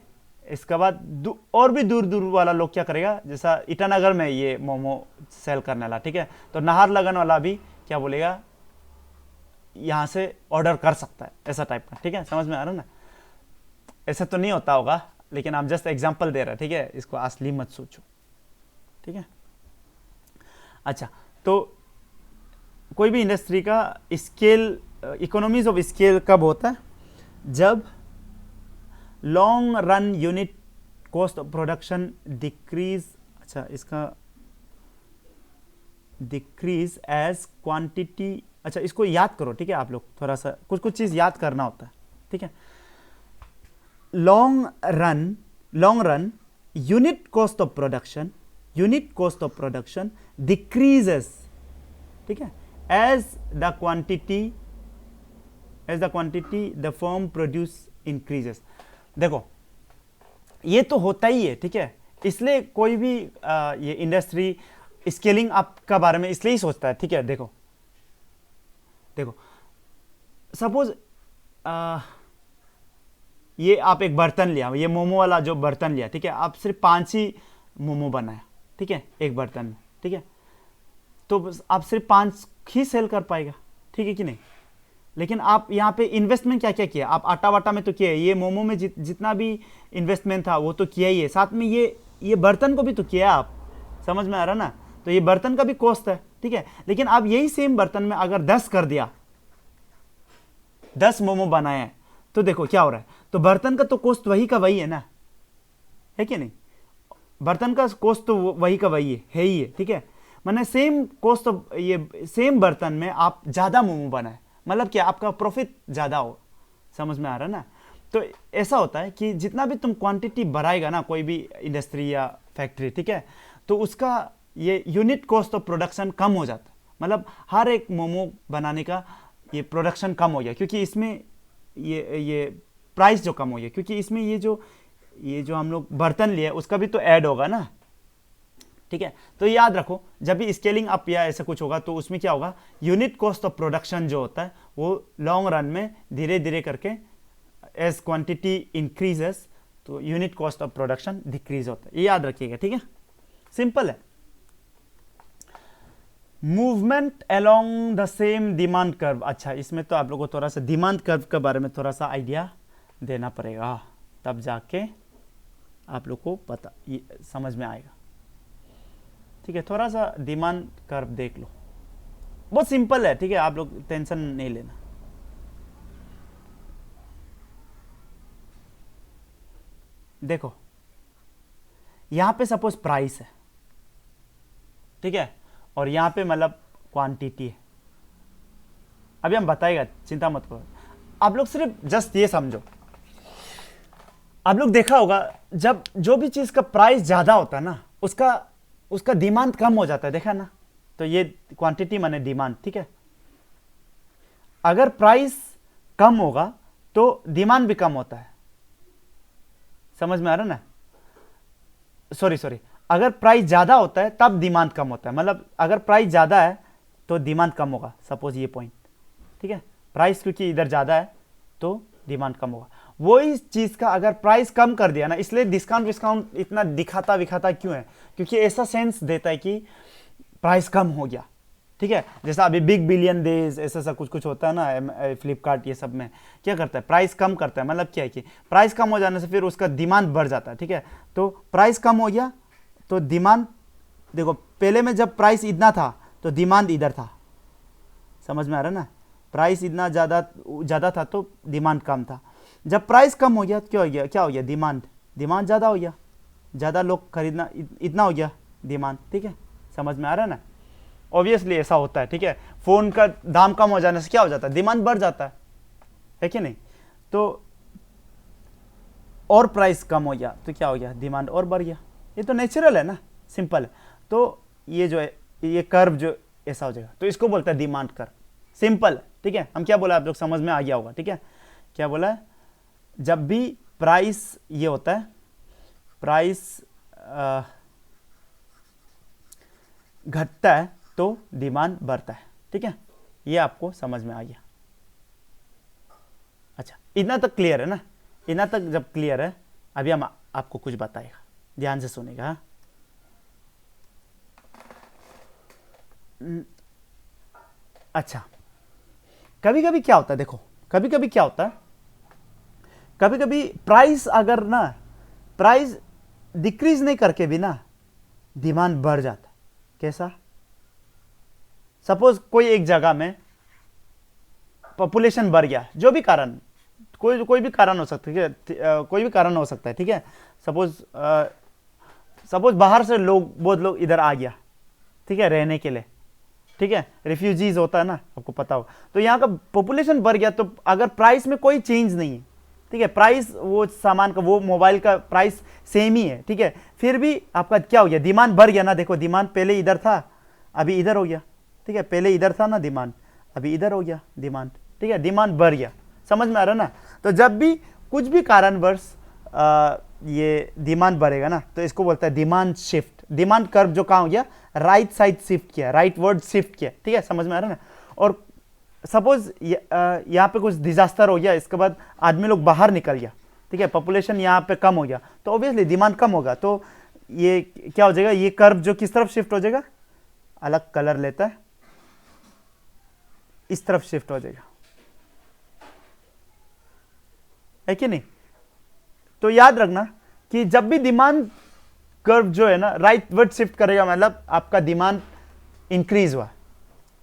इसके बाद और भी दूर दूर वाला लोग क्या करेगा, जैसा ईटानगर में ये मोमो सेल करने वाला, ठीक है, तो नाहरलगुन वाला भी क्या बोलेगा यहाँ से ऑर्डर कर सकता है, ऐसा टाइप का, ठीक है, समझ में आ रहा है ना। ऐसा तो नहीं होता होगा लेकिन आप जस्ट एग्जांपल दे रहे हैं, ठीक है, इसको असली मत सोचो, ठीक है। अच्छा, तो कोई भी इंडस्ट्री का स्केल, इकोनॉमीज ऑफ स्केल कब होता है, जब long run unit cost of production decrease, अच्छा इसका डिक्रीज एज क्वांटिटी, अच्छा इसको याद करो, ठीक है, आप लोग थोड़ा सा कुछ कुछ चीज याद करना होता है, ठीक है। Long run unit cost of production decreases, ठीक है, as the quantity the firm produce increases. देखो ये तो होता ही है, ठीक है, इसलिए कोई भी ये इंडस्ट्री स्केलिंग अप का बारे में इसलिए ही सोचता है, ठीक है। देखो सपोज ये आप एक बर्तन लिया, ये मोमो वाला जो बर्तन लिया, ठीक है, आप सिर्फ 5 ही मोमो बनाया, ठीक है, एक बर्तन में, ठीक है, तो आप सिर्फ 5 ही सेल कर पाएगा, ठीक है कि नहीं। लेकिन आप यहाँ पे इन्वेस्टमेंट क्या क्या किया, आप आटा वाटा में तो किया है, ये मोमो में जितना भी इन्वेस्टमेंट था वो तो किया ही है, साथ में ये बर्तन को भी तो किया आप, समझ में आ रहा ना, तो ये बर्तन का भी कॉस्ट है, ठीक है। लेकिन आप यही सेम बर्तन में अगर 10 कर दिया, 10 मोमो बनाए हैं, तो देखो क्या हो रहा है, तो बर्तन का तो कॉस्ट वही का वही है ना, है कि नहीं, बर्तन का कॉस्ट तो वही का वही है ही है, ठीक है। मैंने सेम कॉस्ट ऑफ ये सेम बर्तन में आप ज्यादा मोमो बनाए, मतलब क्या आपका प्रॉफिट ज्यादा हो, समझ में आ रहा है ना। तो ऐसा होता है कि जितना भी तुम क्वांटिटी बढ़ाएगा ना कोई भी इंडस्ट्री या फैक्ट्री, ठीक है, तो उसका ये यूनिट कॉस्ट ऑफ प्रोडक्शन कम हो जाता है, मतलब हर एक मोमो बनाने का ये प्रोडक्शन कम हो गया, क्योंकि इसमें ये प्राइस जो कम हो गया, क्योंकि इसमें ये जो हम लोग बर्तन लिए उसका भी तो ऐड होगा ना, ठीक है। तो याद रखो जब भी स्केलिंग अप या ऐसा कुछ होगा तो उसमें क्या होगा, यूनिट कॉस्ट ऑफ प्रोडक्शन जो होता है वो लॉन्ग रन में धीरे धीरे करके एज क्वांटिटी इंक्रीजेस तो unit cost of production decrease होता है, ये याद रखिएगा, ठीक है, सिंपल है। Movement along the same demand curve, अच्छा इसमें तो आप लोगों को थोड़ा सा डिमांड कर्व के बारे में थोड़ा सा आइडिया देना पड़ेगा, तब जाके आप लोग को पता समझ में आएगा, ठीक है। थोड़ा सा डिमांड कर्व देख लो, बहुत सिंपल है, ठीक है, आप लोग टेंशन नहीं लेना। देखो यहां पे सपोज प्राइस है, ठीक है, और यहां पे मतलब क्वांटिटी है, अभी हम बताएगा, चिंता मत करो, आप लोग सिर्फ जस्ट ये समझो। आप लोग देखा होगा जब जो भी चीज का प्राइस ज्यादा होता है ना उसका डिमांड कम हो जाता है, देखा ना, तो ये क्वांटिटी माने डिमांड, ठीक है। अगर प्राइस कम होगा तो डिमांड भी कम होता है, समझ में आ रहा ना, सॉरी, अगर प्राइस ज्यादा होता है तब डिमांड कम होता है, मतलब अगर प्राइस ज्यादा है तो डिमांड कम होगा, सपोज ये पॉइंट, ठीक है, प्राइस क्योंकि इधर ज्यादा है तो डिमांड कम होगा। वही चीज का अगर प्राइस कम कर दिया ना, इसलिए डिस्काउंट इतना दिखाता क्यों है, क्योंकि ऐसा सेंस देता है कि प्राइस कम हो गया, ठीक है। जैसा अभी बिग बिलियन डेज ऐसा कुछ होता है ना, फ्लिपकार्ट ये सब में क्या करता है, प्राइस कम करता है, मतलब क्या है कि प्राइस कम हो जाने से फिर उसका डिमांड बढ़ जाता है, ठीक है। तो प्राइस कम हो गया तो डिमांड, देखो पहले में जब प्राइस इतना था तो डिमांड इधर था, समझ में आ रहा है ना, प्राइस इतना ज़्यादा था तो डिमांड कम था, जब प्राइस कम हो गया तो क्या हो गया डिमांड ज़्यादा हो गया, ज़्यादा लोग खरीदना, इतना हो गया डिमांड, ठीक है, समझ में आ रहा है ना। ऑब्वियसली ऐसा होता है, ठीक है, फ़ोन का दाम कम हो जाने से क्या हो जाता है, डिमांड बढ़ जाता है, है कि नहीं। तो और प्राइस कम हो गया तो क्या हो गया, डिमांड और बढ़ गया। ये तो नेचुरल है ना, सिंपल है। तो ये जो है ये कर्व जो ऐसा हो जाएगा, तो इसको बोलता है डिमांड कर्व। सिंपल है, ठीक है। हम क्या बोला, आप लोग समझ में आ गया होगा, ठीक है। क्या बोला है, जब भी प्राइस ये होता है, प्राइस घटता है तो डिमांड बढ़ता है, ठीक है। ये आपको समझ में आ गया। अच्छा, इतना तक क्लियर है ना। इतना तक जब क्लियर है, अभी हम आपको कुछ बताएगा, ध्यान से सुनेगा। हाँ, अच्छा, कभी कभी क्या होता है, देखो कभी कभी क्या होता है, कभी कभी प्राइस अगर ना, प्राइस डिक्रीज नहीं करके भी ना डिमांड बढ़ जाता है। कैसा, सपोज कोई एक जगह में पॉपुलेशन बढ़ गया, जो भी कारण, कोई भी कारण हो सकता है, कोई भी कारण हो सकता है, ठीक है। सपोज बाहर से लोग, बहुत लोग इधर आ गया, ठीक है, रहने के लिए, ठीक है, रिफ्यूजीज होता है ना, आपको पता हो। तो यहाँ का पॉपुलेशन बढ़ गया, तो अगर प्राइस में कोई चेंज नहीं है, ठीक है, प्राइस वो सामान का, वो मोबाइल का प्राइस सेम ही है, ठीक है, फिर भी आपका क्या हो गया, डिमांड बढ़ गया ना। देखो डिमांड पहले इधर था, अभी इधर हो गया, ठीक है, पहले इधर था ना डिमांड, अभी इधर हो गया डिमांड, ठीक है, डिमांड बढ़ गया। समझ में आ रहा है ना। तो जब भी कुछ भी कारणवश ये डिमांड बढ़ेगा ना, तो इसको बोलता है डिमांड शिफ्ट। डिमांड कर्व जो कहाँ हो गया, राइट साइड शिफ्ट किया, राइट वर्ड शिफ्ट किया, ठीक है, समझ में आ रहा है ना। और सपोज यहाँ पे कुछ डिजास्टर हो गया, इसके बाद आदमी लोग बाहर निकल गया, ठीक है, पॉपुलेशन यहाँ पे कम हो गया, तो ऑब्वियसली डिमांड कम होगा। तो ये क्या हो जाएगा, ये कर्व जो किस तरफ शिफ्ट हो जाएगा, अलग कलर लेता है, इस तरफ शिफ्ट हो जाएगा, है कि नहीं। तो याद रखना कि जब भी डिमांड कर्व जो है ना राइट वर्ड शिफ्ट करेगा, मतलब आपका डिमांड इंक्रीज हुआ,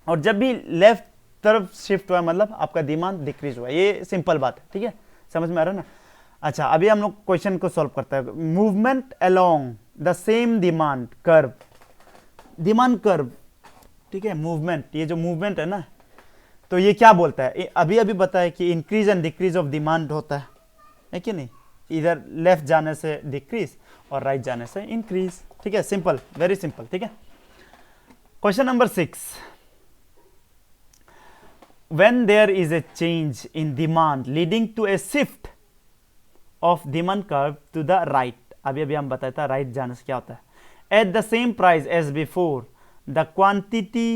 और जब भी लेफ्ट तरफ शिफ्ट हुआ मतलब आपका डिमांड डिक्रीज हुआ। ये सिंपल बात है, ठीक है, समझ में आ रहा है ना। अच्छा, अभी हम लोग क्वेश्चन को सॉल्व करते हैं। Movement along the same demand curve, demand curve, ठीक है, मूवमेंट, ये जो मूवमेंट है ना, तो ये क्या बोलता है, अभी अभी बताया कि increase and decrease of demand होता है कि नहीं। इधर लेफ्ट जाने से डिक्रीज और राइट जाने से इंक्रीज, ठीक है, सिंपल, वेरी सिंपल, ठीक है। Question number 6, when there is a change in demand leading to a shift of demand curve to the right, अभी हम बताया था राइट जाने से क्या होता है, at the same price as before the quantity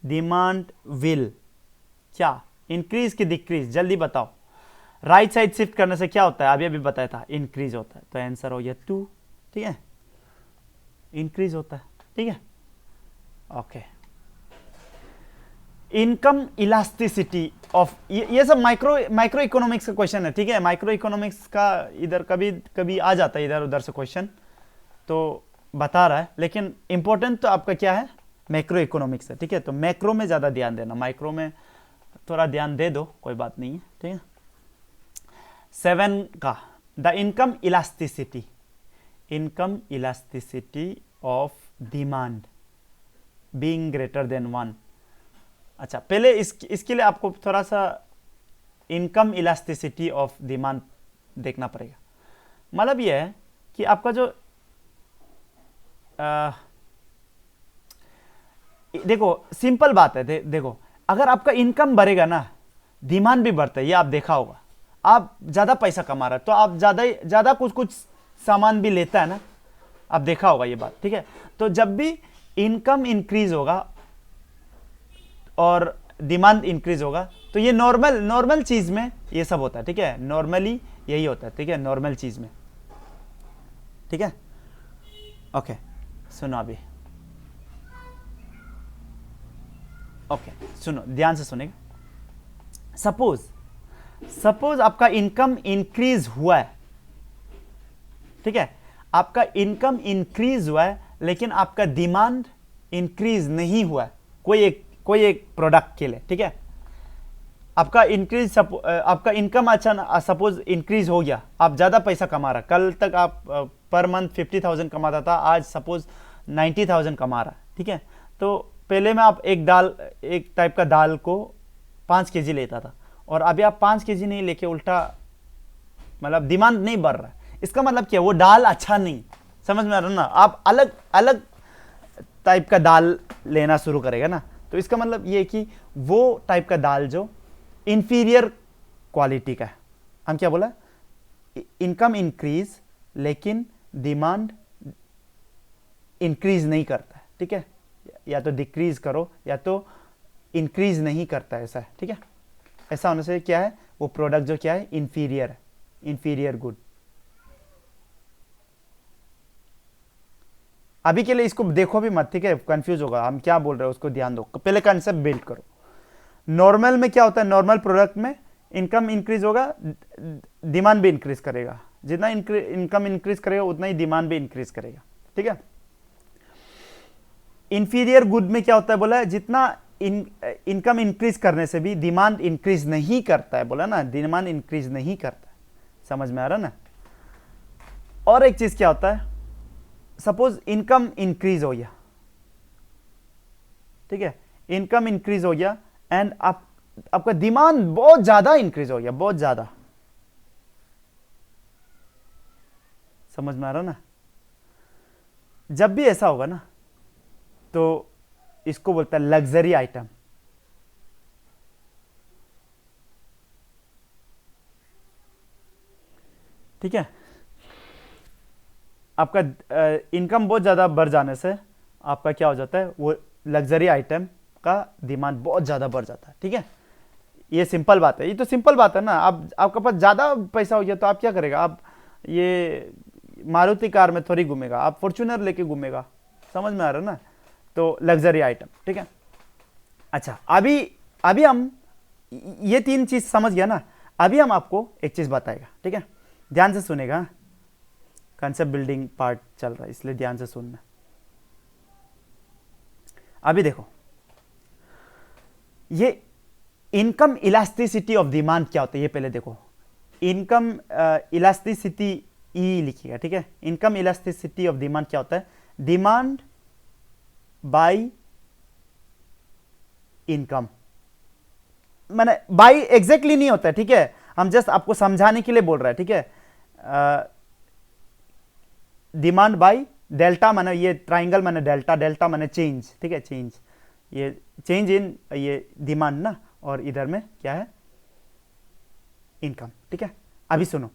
demand will क्या इंक्रीज की डिक्रीज, जल्दी बताओ। राइट साइड शिफ्ट करने से क्या होता है, अभी बताया था इंक्रीज होता है, तो आंसर हो गया 2, ठीक है, इंक्रीज होता है, ठीक है, ओके। इनकम इलास्टिसिटी ऑफ, ये सब माइक्रो इकोनॉमिक्स का क्वेश्चन है, ठीक है। माइक्रो इकोनॉमिक्स का इधर कभी कभी आ जाता है इधर उधर से क्वेश्चन, तो बता रहा है, लेकिन इंपॉर्टेंट तो आपका क्या है, मैक्रो इकोनॉमिक्स है, ठीक है। तो मैक्रो में ज्यादा ध्यान देना, माइक्रो में थोड़ा ध्यान दे दो, कोई बात नहीं है, ठीक है। 7 का, the income elasticity, income elasticity of demand being greater than 1। अच्छा, पहले इसके लिए आपको थोड़ा सा इनकम इलास्टिसिटी ऑफ डिमांड देखना पड़ेगा। मतलब यह है कि आपका जो देखो सिंपल बात है, देखो अगर आपका इनकम बढ़ेगा ना, डिमांड भी बढ़ता है, ये आप देखा होगा। आप ज्यादा पैसा कमा रहे हैं तो आप ज्यादा कुछ सामान भी लेता है ना, आप देखा होगा ये बात, ठीक है। तो जब भी इनकम इंक्रीज होगा और डिमांड इंक्रीज होगा, तो ये नॉर्मल चीज में ये सब होता है, ठीक है, नॉर्मली यही होता है, ठीक है, नॉर्मल चीज में, ठीक है, ओके। सुनो अभी, ओके, सुनो ध्यान से सुनेगा। सपोज आपका इनकम इंक्रीज हुआ है, ठीक है, आपका इनकम इंक्रीज हुआ है, लेकिन आपका डिमांड इंक्रीज नहीं हुआ है कोई एक प्रोडक्ट के लिए, ठीक है। आपका इनकम अच्छा सपोज इंक्रीज हो गया, आप ज्यादा पैसा कमा रहा, कल तक आप पर मंथ 50,000 कमाता था, आज सपोज 90,000 कमा रहा, ठीक है। तो पहले में आप एक टाइप का दाल को 5 kg लेता था, और अभी आप 5 kg नहीं लेके उल्टा, मतलब डिमांड नहीं बढ़ रहा है, इसका मतलब क्या, वो दाल अच्छा नहीं, समझ में आ रहा है ना, आप अलग अलग टाइप का दाल लेना शुरू करेगा ना, तो इसका मतलब ये कि वो टाइप का दाल जो इंफीरियर क्वालिटी का है। हम क्या बोला, इनकम इंक्रीज लेकिन डिमांड इंक्रीज नहीं करता है, ठीक है, या तो डिक्रीज करो या तो इंक्रीज नहीं करता है, ऐसा है, ठीक है। ऐसा होने से क्या है, वो प्रोडक्ट जो क्या है, इंफीरियर है, इंफीरियर गुड। अभी के लिए इसको देखो भी मत, ठीक है, कंफ्यूज होगा हम क्या बोल रहे हैं, उसको ध्यान दो, पहले कंसेप्ट बिल्ड करो। नॉर्मल में क्या होता है, नॉर्मल प्रोडक्ट में इनकम इंक्रीज होगा, डिमांड भी इंक्रीज करेगा, जितना इनकम इंक्रीज करेगा उतना ही डिमांड भी इंक्रीज करेगा, ठीक है। इंफीरियर गुड में क्या होता है, बोला जितना इनकम इंक्रीज करने से भी डिमांड इंक्रीज नहीं करता है, बोला ना, डिमांड इंक्रीज नहीं करता है, समझ में आ रहा ना। और एक चीज क्या होता है, सपोज इनकम इंक्रीज हो गया, ठीक है, इनकम इंक्रीज हो गया एंड आपका डिमांड बहुत ज्यादा इंक्रीज हो गया, बहुत ज्यादा, समझ में आ रहा ना। जब भी ऐसा होगा ना तो इसको बोलता है लग्जरी आइटम, ठीक है। आपका इनकम बहुत ज़्यादा बढ़ जाने से आपका क्या हो जाता है, वो लग्जरी आइटम का डिमांड बहुत ज़्यादा बढ़ जाता है, ठीक है। ये सिंपल बात है, ये तो सिंपल बात है ना। आप आपके पास ज़्यादा पैसा हो गया तो आप क्या करेगा, आप ये मारुति कार में थोड़ी घूमेगा, आप फॉर्च्यूनर लेके घूमेगा, समझ में आ रहा है ना। तो लग्जरी आइटम, ठीक है। अच्छा, अभी अभी हम ये 3 चीज़ समझ गया ना, अभी हम आपको एक चीज़ बताएगा, ठीक है, ध्यान से सुनेगा, कंसेप्ट बिल्डिंग पार्ट चल रहा है इसलिए ध्यान से सुनना। अभी देखो, ये इनकम इलास्टिसिटी ऑफ डिमांड क्या होता है, ये पहले देखो। इनकम इलास्टिसिटी ई लिखिएगा, ठीक है। इनकम इलास्टिसिटी ऑफ डिमांड क्या होता है, डिमांड बाय इनकम, मैंने बाय एग्जैक्टली नहीं होता है, ठीक है, हम जस्ट आपको समझाने के लिए बोल रहे हैं, ठीक है। डिमांड बाय डेल्टा, माने ये ट्राइंगल माने डेल्टा, डेल्टा माने चेंज, ठीक है, चेंज, ये चेंज इन ये डिमांड ना, और इधर में क्या है, इनकम, ठीक है। अभी सुनो,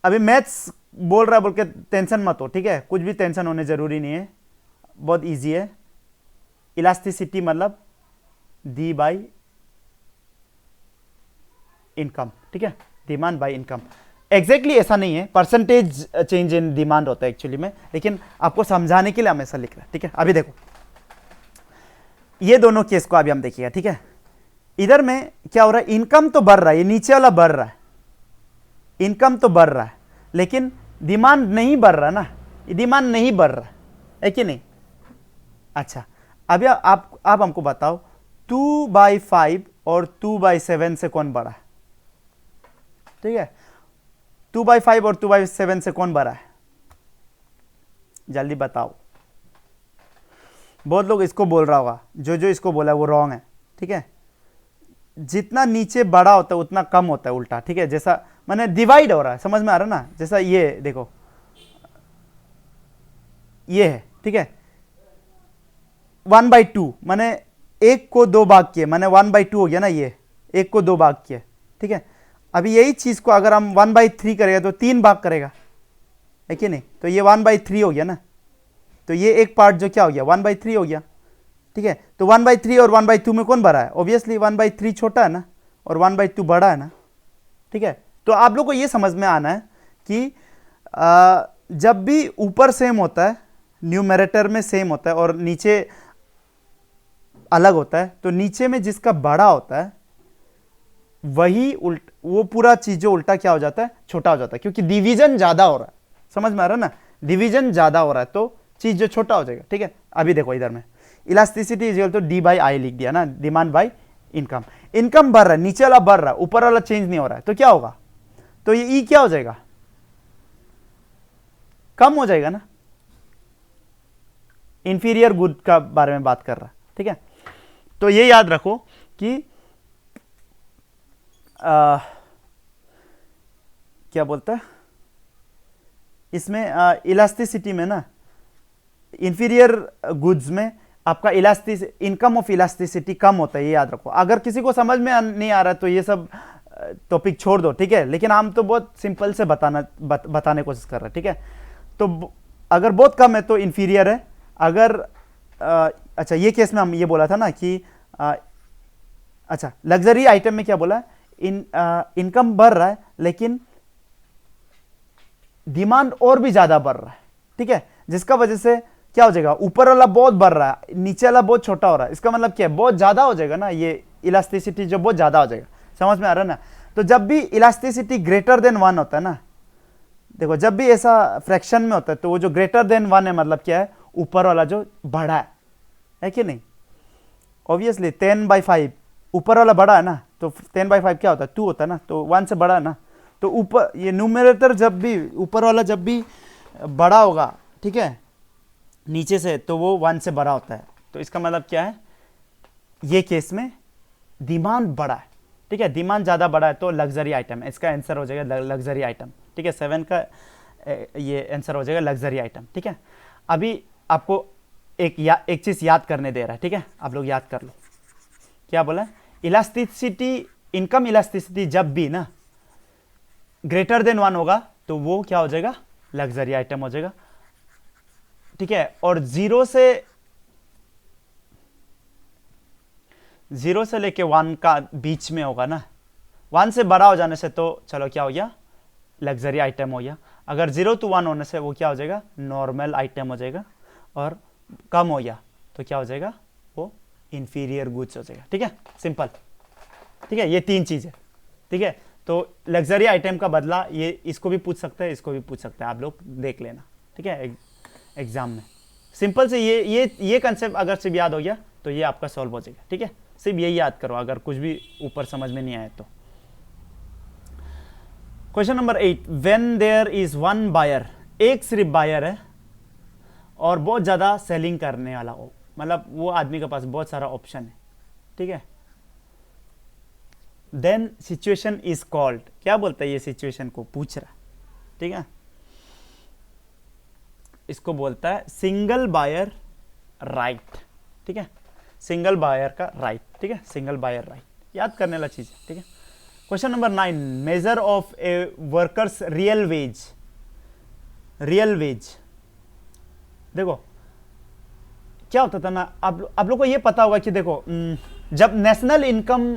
अभी मैथ्स बोल रहा है बोल के टेंशन मत हो, ठीक है, कुछ भी टेंशन होने जरूरी नहीं है, बहुत इजी है। इलास्टिसिटी मतलब डी बाई इनकम, ठीक है, डिमांड बाय इनकम। एग्जैक्टली ऐसा नहीं है, परसेंटेज चेंज इन डिमांड होता है एक्चुअली में, लेकिन आपको समझाने के लिए हम ऐसा लिख रहे हैं, ठीक है। अभी देखो, ये दोनों केस को अभी हम देखिएगा, ठीक है। इधर में क्या हो रहा है, इनकम तो बढ़ रहा है, ये नीचे वाला बढ़ रहा है, इनकम तो बढ़ रहा है, लेकिन डिमांड नहीं बढ़ रहा ना, ये डिमांड नहीं बढ़ रहा है कि नहीं। अच्छा, अभी आप हमको बताओ 2/5 और 2/7 से कौन बड़ा है, ठीक है। 2/5 और 2/7 से कौन बड़ा है, जल्दी बताओ। बहुत लोग इसको बोल रहा होगा, जो इसको बोला है वो रॉन्ग है, ठीक है। जितना नीचे बड़ा होता है उतना कम होता है, उल्टा, ठीक है। जैसा मैंने डिवाइड हो रहा है, समझ में आ रहा है ना, जैसा ये देखो, ये है, ठीक है, 1/2 माने 1 को 2 भाग किए, माने 1/2 हो गया ना, ये 1 को 2 भाग किए, ठीक है। अभी यही चीज को अगर हम 1/3 करेगा तो 3 भाग करेगा, है कि नहीं, तो ये 1/3 हो गया ना, तो ये एक पार्ट जो क्या हो गया, 1/3 हो गया, ठीक है। तो 1/3 और 1/2 में कौन बड़ा है, ऑब्वियसली 1/3 छोटा है ना, और 1/2 बड़ा है ना, ठीक है। तो आप लोग को ये समझ में आना है कि जब भी ऊपर सेम होता है, न्यूमरेटर में सेम होता है और नीचे अलग होता है, तो नीचे में जिसका बड़ा होता है वही वो पूरा चीज जो उल्टा क्या हो जाता है, छोटा हो जाता है, क्योंकि डिवीजन ज्यादा हो रहा है, समझ में आ रहा है ना, डिवीजन ज्यादा हो रहा है तो चीज जो छोटा हो जाएगा, ठीक है। अभी देखो इधर में elasticity is equal to D/I लिख दिया ना, डिमांड बाय इनकम। इनकम बढ़ रहा है, नीचे वाला बढ़ रहा है, ऊपर वाला चेंज नहीं हो रहा है, तो क्या होगा, तो ये ई क्या हो जाएगा, कम हो जाएगा ना, इंफीरियर गुड का बारे में बात कर रहा है, ठीक है। तो ये याद रखो कि आ, क्या बोलता है इसमें, इलास्टिसिटी में ना, इंफीरियर गुड्स में आपका इनकम ऑफ इलास्टिसिटी कम होता है, ये याद रखो। अगर किसी को समझ में नहीं आ रहा तो ये सब टॉपिक छोड़ दो, ठीक है, लेकिन हम तो बहुत सिंपल से बताने कोशिश कर रहे हैं, ठीक है। तो अगर बहुत कम है तो इंफीरियर है। अगर अच्छा, ये केस में हम ये बोला था ना कि अच्छा, लग्जरी आइटम में क्या बोला, इनकम बढ़ रहा है लेकिन डिमांड और भी ज्यादा बढ़ रहा है, ठीक है, जिसका वजह से क्या हो जाएगा, ऊपर वाला बहुत बढ़ रहा है, नीचे वाला बहुत छोटा हो रहा है। इसका मतलब क्या है, बहुत ज्यादा हो जाएगा ना, ये इलास्टिसिटी जो बहुत ज्यादा हो जाएगा। समझ में आ रहा है ना। तो जब भी इलास्टिसिटी ग्रेटर देन 1 होता है ना, देखो जब भी ऐसा फ्रैक्शन में होता है तो वो जो ग्रेटर देन 1 है, मतलब क्या है, ऊपर वाला जो बड़ा है कि नहीं। ऑब्वियसली 10/5 ऊपर वाला बड़ा है ना, तो 10/5 क्या होता है, 2 होता है ना, तो 1 से बड़ा है ना। तो ऊपर ये न्यूमरेटर जब भी ऊपर वाला जब भी बड़ा होगा, ठीक है, नीचे से, तो वो 1 से बड़ा होता है। तो इसका मतलब क्या है, ये केस में डिमांड बड़ा है, ठीक है, डिमांड ज़्यादा बड़ा है तो लग्जरी आइटम है। इसका आंसर हो जाएगा लग्जरी आइटम, ठीक है। 7 का ये आंसर हो जाएगा लग्जरी आइटम, ठीक है। अभी आपको एक चीज़ याद करने दे रहा है, ठीक है, आप लोग याद कर लो। क्या बोला, इलास्टिसिटी, इनकम इलास्टिसिटी जब भी ना ग्रेटर देन 1 होगा तो वो क्या हो जाएगा, लग्जरी आइटम हो जाएगा, ठीक है। और जीरो से लेके 1 का बीच में होगा ना, 1 से बड़ा हो जाने से तो चलो क्या हो गया, लग्जरी आइटम हो गया। अगर 0 to 1 होने से वो क्या हो जाएगा, नॉर्मल आइटम हो जाएगा। और कम हो गया तो क्या हो जाएगा, वो इंफीरियर गुड्स हो जाएगा, ठीक है, सिंपल, ठीक है। ये 3 चीज़ है, ठीक है। तो लग्जरी आइटम का बदला ये, इसको भी पूछ सकते हैं, इसको भी पूछ सकते हैं, आप लोग देख लेना, ठीक है, एग्जाम में। सिंपल से ये कंसेप्ट अगर सिर्फ याद हो गया तो ये आपका सॉल्व हो जाएगा, ठीक है। सिर्फ यही याद करो, अगर कुछ भी ऊपर समझ में नहीं आया तो। Question number 8, when there is 1 buyer, एक सिर्फ बायर है और बहुत ज्यादा सेलिंग करने वाला हो, मतलब वो आदमी के पास बहुत सारा ऑप्शन है, ठीक है। देन सिचुएशन इज कॉल्ड, क्या बोलता है ये सिचुएशन को पूछ रहा, ठीक है, इसको बोलता है सिंगल बायर राइट, ठीक है, सिंगल बायर का राइट, ठीक है, सिंगल बायर राइट, याद करने वाला चीज है, ठीक है। Question number 9, measure of A workers real veg, real veg. देखो क्या होता था ना, आप लोग को ये पता होगा कि देखो जब नेशनल इनकम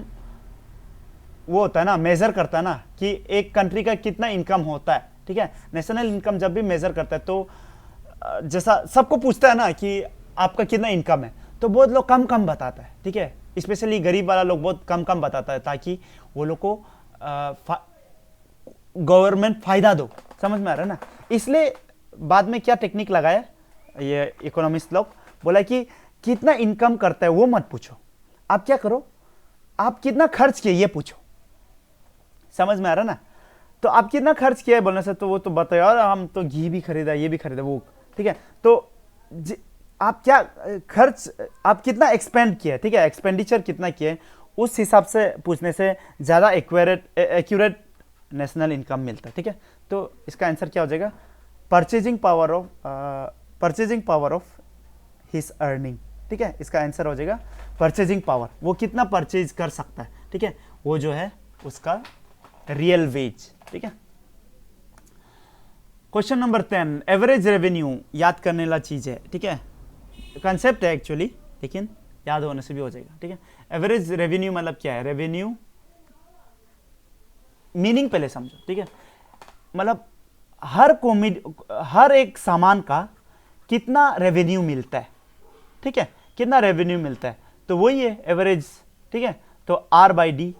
वो होता है ना, मेजर करता है ना कि एक कंट्री का कितना इनकम होता है, ठीक है, नेशनल इनकम जब भी मेजर करता है तो जैसा सबको पूछता है ना कि आपका कितना इनकम है, तो बहुत लोग कम कम बताता है, ठीक है, स्पेशली गरीब वाला लोग बहुत कम कम बताता है ताकि वो लोग को गवर्नमेंट फायदा दो। समझ में आ रहा है ना। इसलिए बाद में क्या टेक्निक लगाया ये इकोनॉमिस्ट लोग, बोला कि कितना इनकम करता है वो मत पूछो, आप क्या करो, आप कितना खर्च किए ये पूछो। समझ में आ रहा है ना। तो आप कितना खर्च किया है बोलने से तो वो तो बताओ यार हम तो घी भी खरीदा, ये भी खरीदा, वो, ठीक है। तो आप क्या खर्च, आप कितना एक्सपेंड किया, ठीक है, एक्सपेंडिचर कितना किया, उस हिसाब से पूछने से ज़्यादा एक्यूरेट नेशनल इनकम मिलता है, ठीक है। तो इसका आंसर क्या हो जाएगा, purchasing power of his earning, ठीक है, इसका आंसर हो जाएगा परचेजिंग पावर, वो कितना परचेज कर सकता है, ठीक है, वो जो है उसका रियल वेज, ठीक है। क्वेश्चन नंबर 10, एवरेज रेवेन्यू, याद करने वाला चीज है, ठीक है, कंसेप्ट है एक्चुअली, लेकिन याद होने से भी हो जाएगा, ठीक है। एवरेज रेवेन्यू मतलब क्या है, रेवेन्यू मीनिंग पहले समझो, ठीक है, मतलब हर एक सामान का कितना रेवेन्यू मिलता है, ठीक है, कितना रेवेन्यू मिलता है, तो वही है एवरेज, ठीक है। तो R/D,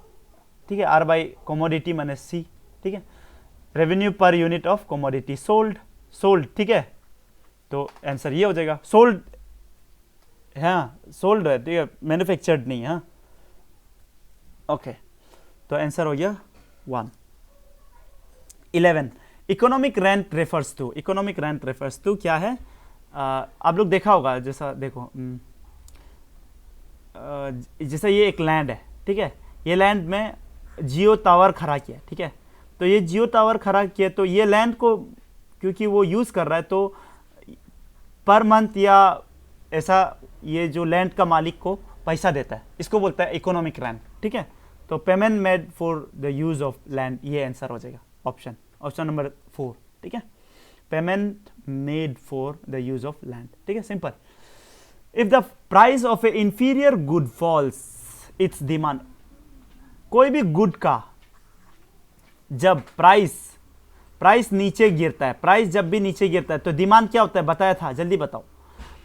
ठीक है, R by commodity minus C, ठीक है, revenue per unit of commodity sold, ठीक है। तो आंसर ये हो जाएगा सोल्ड, हाँ सोल्ड है, ठीक है, मैन्युफैक्चर्ड नहीं है, हाँ ओके। तो आंसर हो गया 1। 11, economic rent refers to, economic rent refers to क्या है, आप लोग देखा होगा, जैसा देखो जैसे ये एक लैंड है, ठीक है, ये लैंड में जियो टावर खड़ा किया, ठीक है। तो ये जियो टावर खड़ा किया, तो ये लैंड को क्योंकि वो यूज़ कर रहा है, तो पर मंथ या ऐसा ये जो लैंड का मालिक को पैसा देता है, इसको बोलता है इकोनॉमिक रेंट, ठीक है। तो payment made for the use of land, ये आंसर हो जाएगा ऑप्शन नंबर 4, ठीक है। Payment made for the use of land, ठीक है, simple. If the price of a inferior good falls its demand, कोई भी गुड का जब प्राइस नीचे गिरता है, प्राइस जब भी नीचे गिरता है तो डिमांड क्या होता है, बताया था, जल्दी बताओ।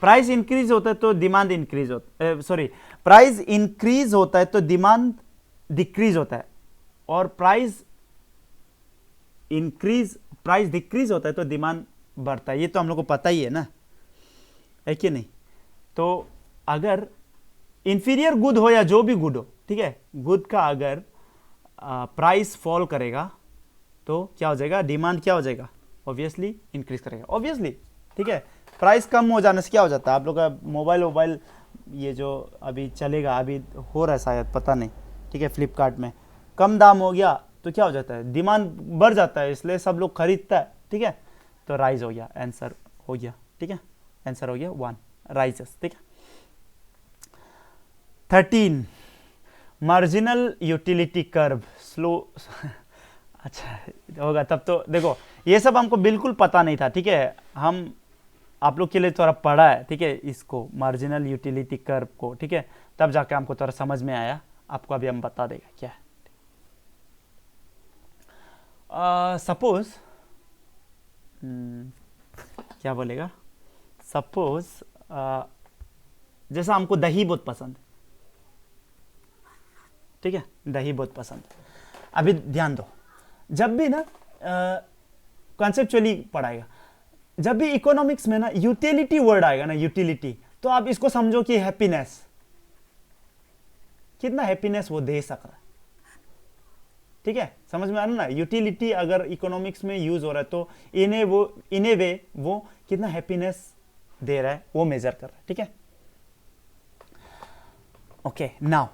प्राइस इंक्रीज होता है तो डिमांड इंक्रीज होता है, सॉरी, प्राइस इंक्रीज होता है तो डिमांड डिक्रीज होता है, और प्राइस डिक्रीज होता है तो डिमांड बढ़ता है। ये तो हम लोग को पता ही है ना, है कि नहीं। तो अगर इंफीरियर गुड हो या जो भी गुड हो, ठीक है, गुड का अगर प्राइस फॉल करेगा तो क्या हो जाएगा, डिमांड क्या हो जाएगा, ऑब्वियसली इंक्रीज करेगा, ऑब्वियसली, ठीक है। प्राइस कम हो जाने से क्या हो जाता है, आप लोग का मोबाइल ये जो अभी चलेगा, अभी हो रहा है शायद, पता नहीं, ठीक है, फ्लिपकार्ट में कम दाम हो गया तो क्या हो जाता है, डिमांड बढ़ जाता है, इसलिए सब लोग खरीदता है, ठीक है। तो राइज हो गया, आंसर हो गया, ठीक है, आंसर हो गया 1, राइजेस, ठीक है। 13 मार्जिनल यूटिलिटी कर्व स्लो अच्छा होगा तब तो। देखो ये सब हमको बिल्कुल पता नहीं था, ठीक है, हम आप लोग के लिए थोड़ा पढ़ा है, ठीक है, इसको मार्जिनल यूटिलिटी कर्व को, ठीक है, तब जाके हमको थोड़ा समझ में आया। आपको अभी हम बता देगा क्या है। सपोज क्या बोलेगा, सपोज जैसा हमको दही बहुत पसंद है, ठीक है, दही बहुत पसंद। अभी ध्यान दो, जब भी ना कॉन्सेप्चुअली पढ़ाएगा, जब भी इकोनॉमिक्स में ना यूटिलिटी वर्ड आएगा ना, यूटिलिटी, तो आप इसको समझो कि हैप्पीनेस, कितना हैप्पीनेस वो दे सक रहा है, ठीक है, समझ में आ रहा ना। यूटिलिटी अगर इकोनॉमिक्स में यूज हो रहा है तो इन ए वे वो कितना हैप्पीनेस दे रहा है वो मेजर कर रहा है, ठीक है। ओके, नाउ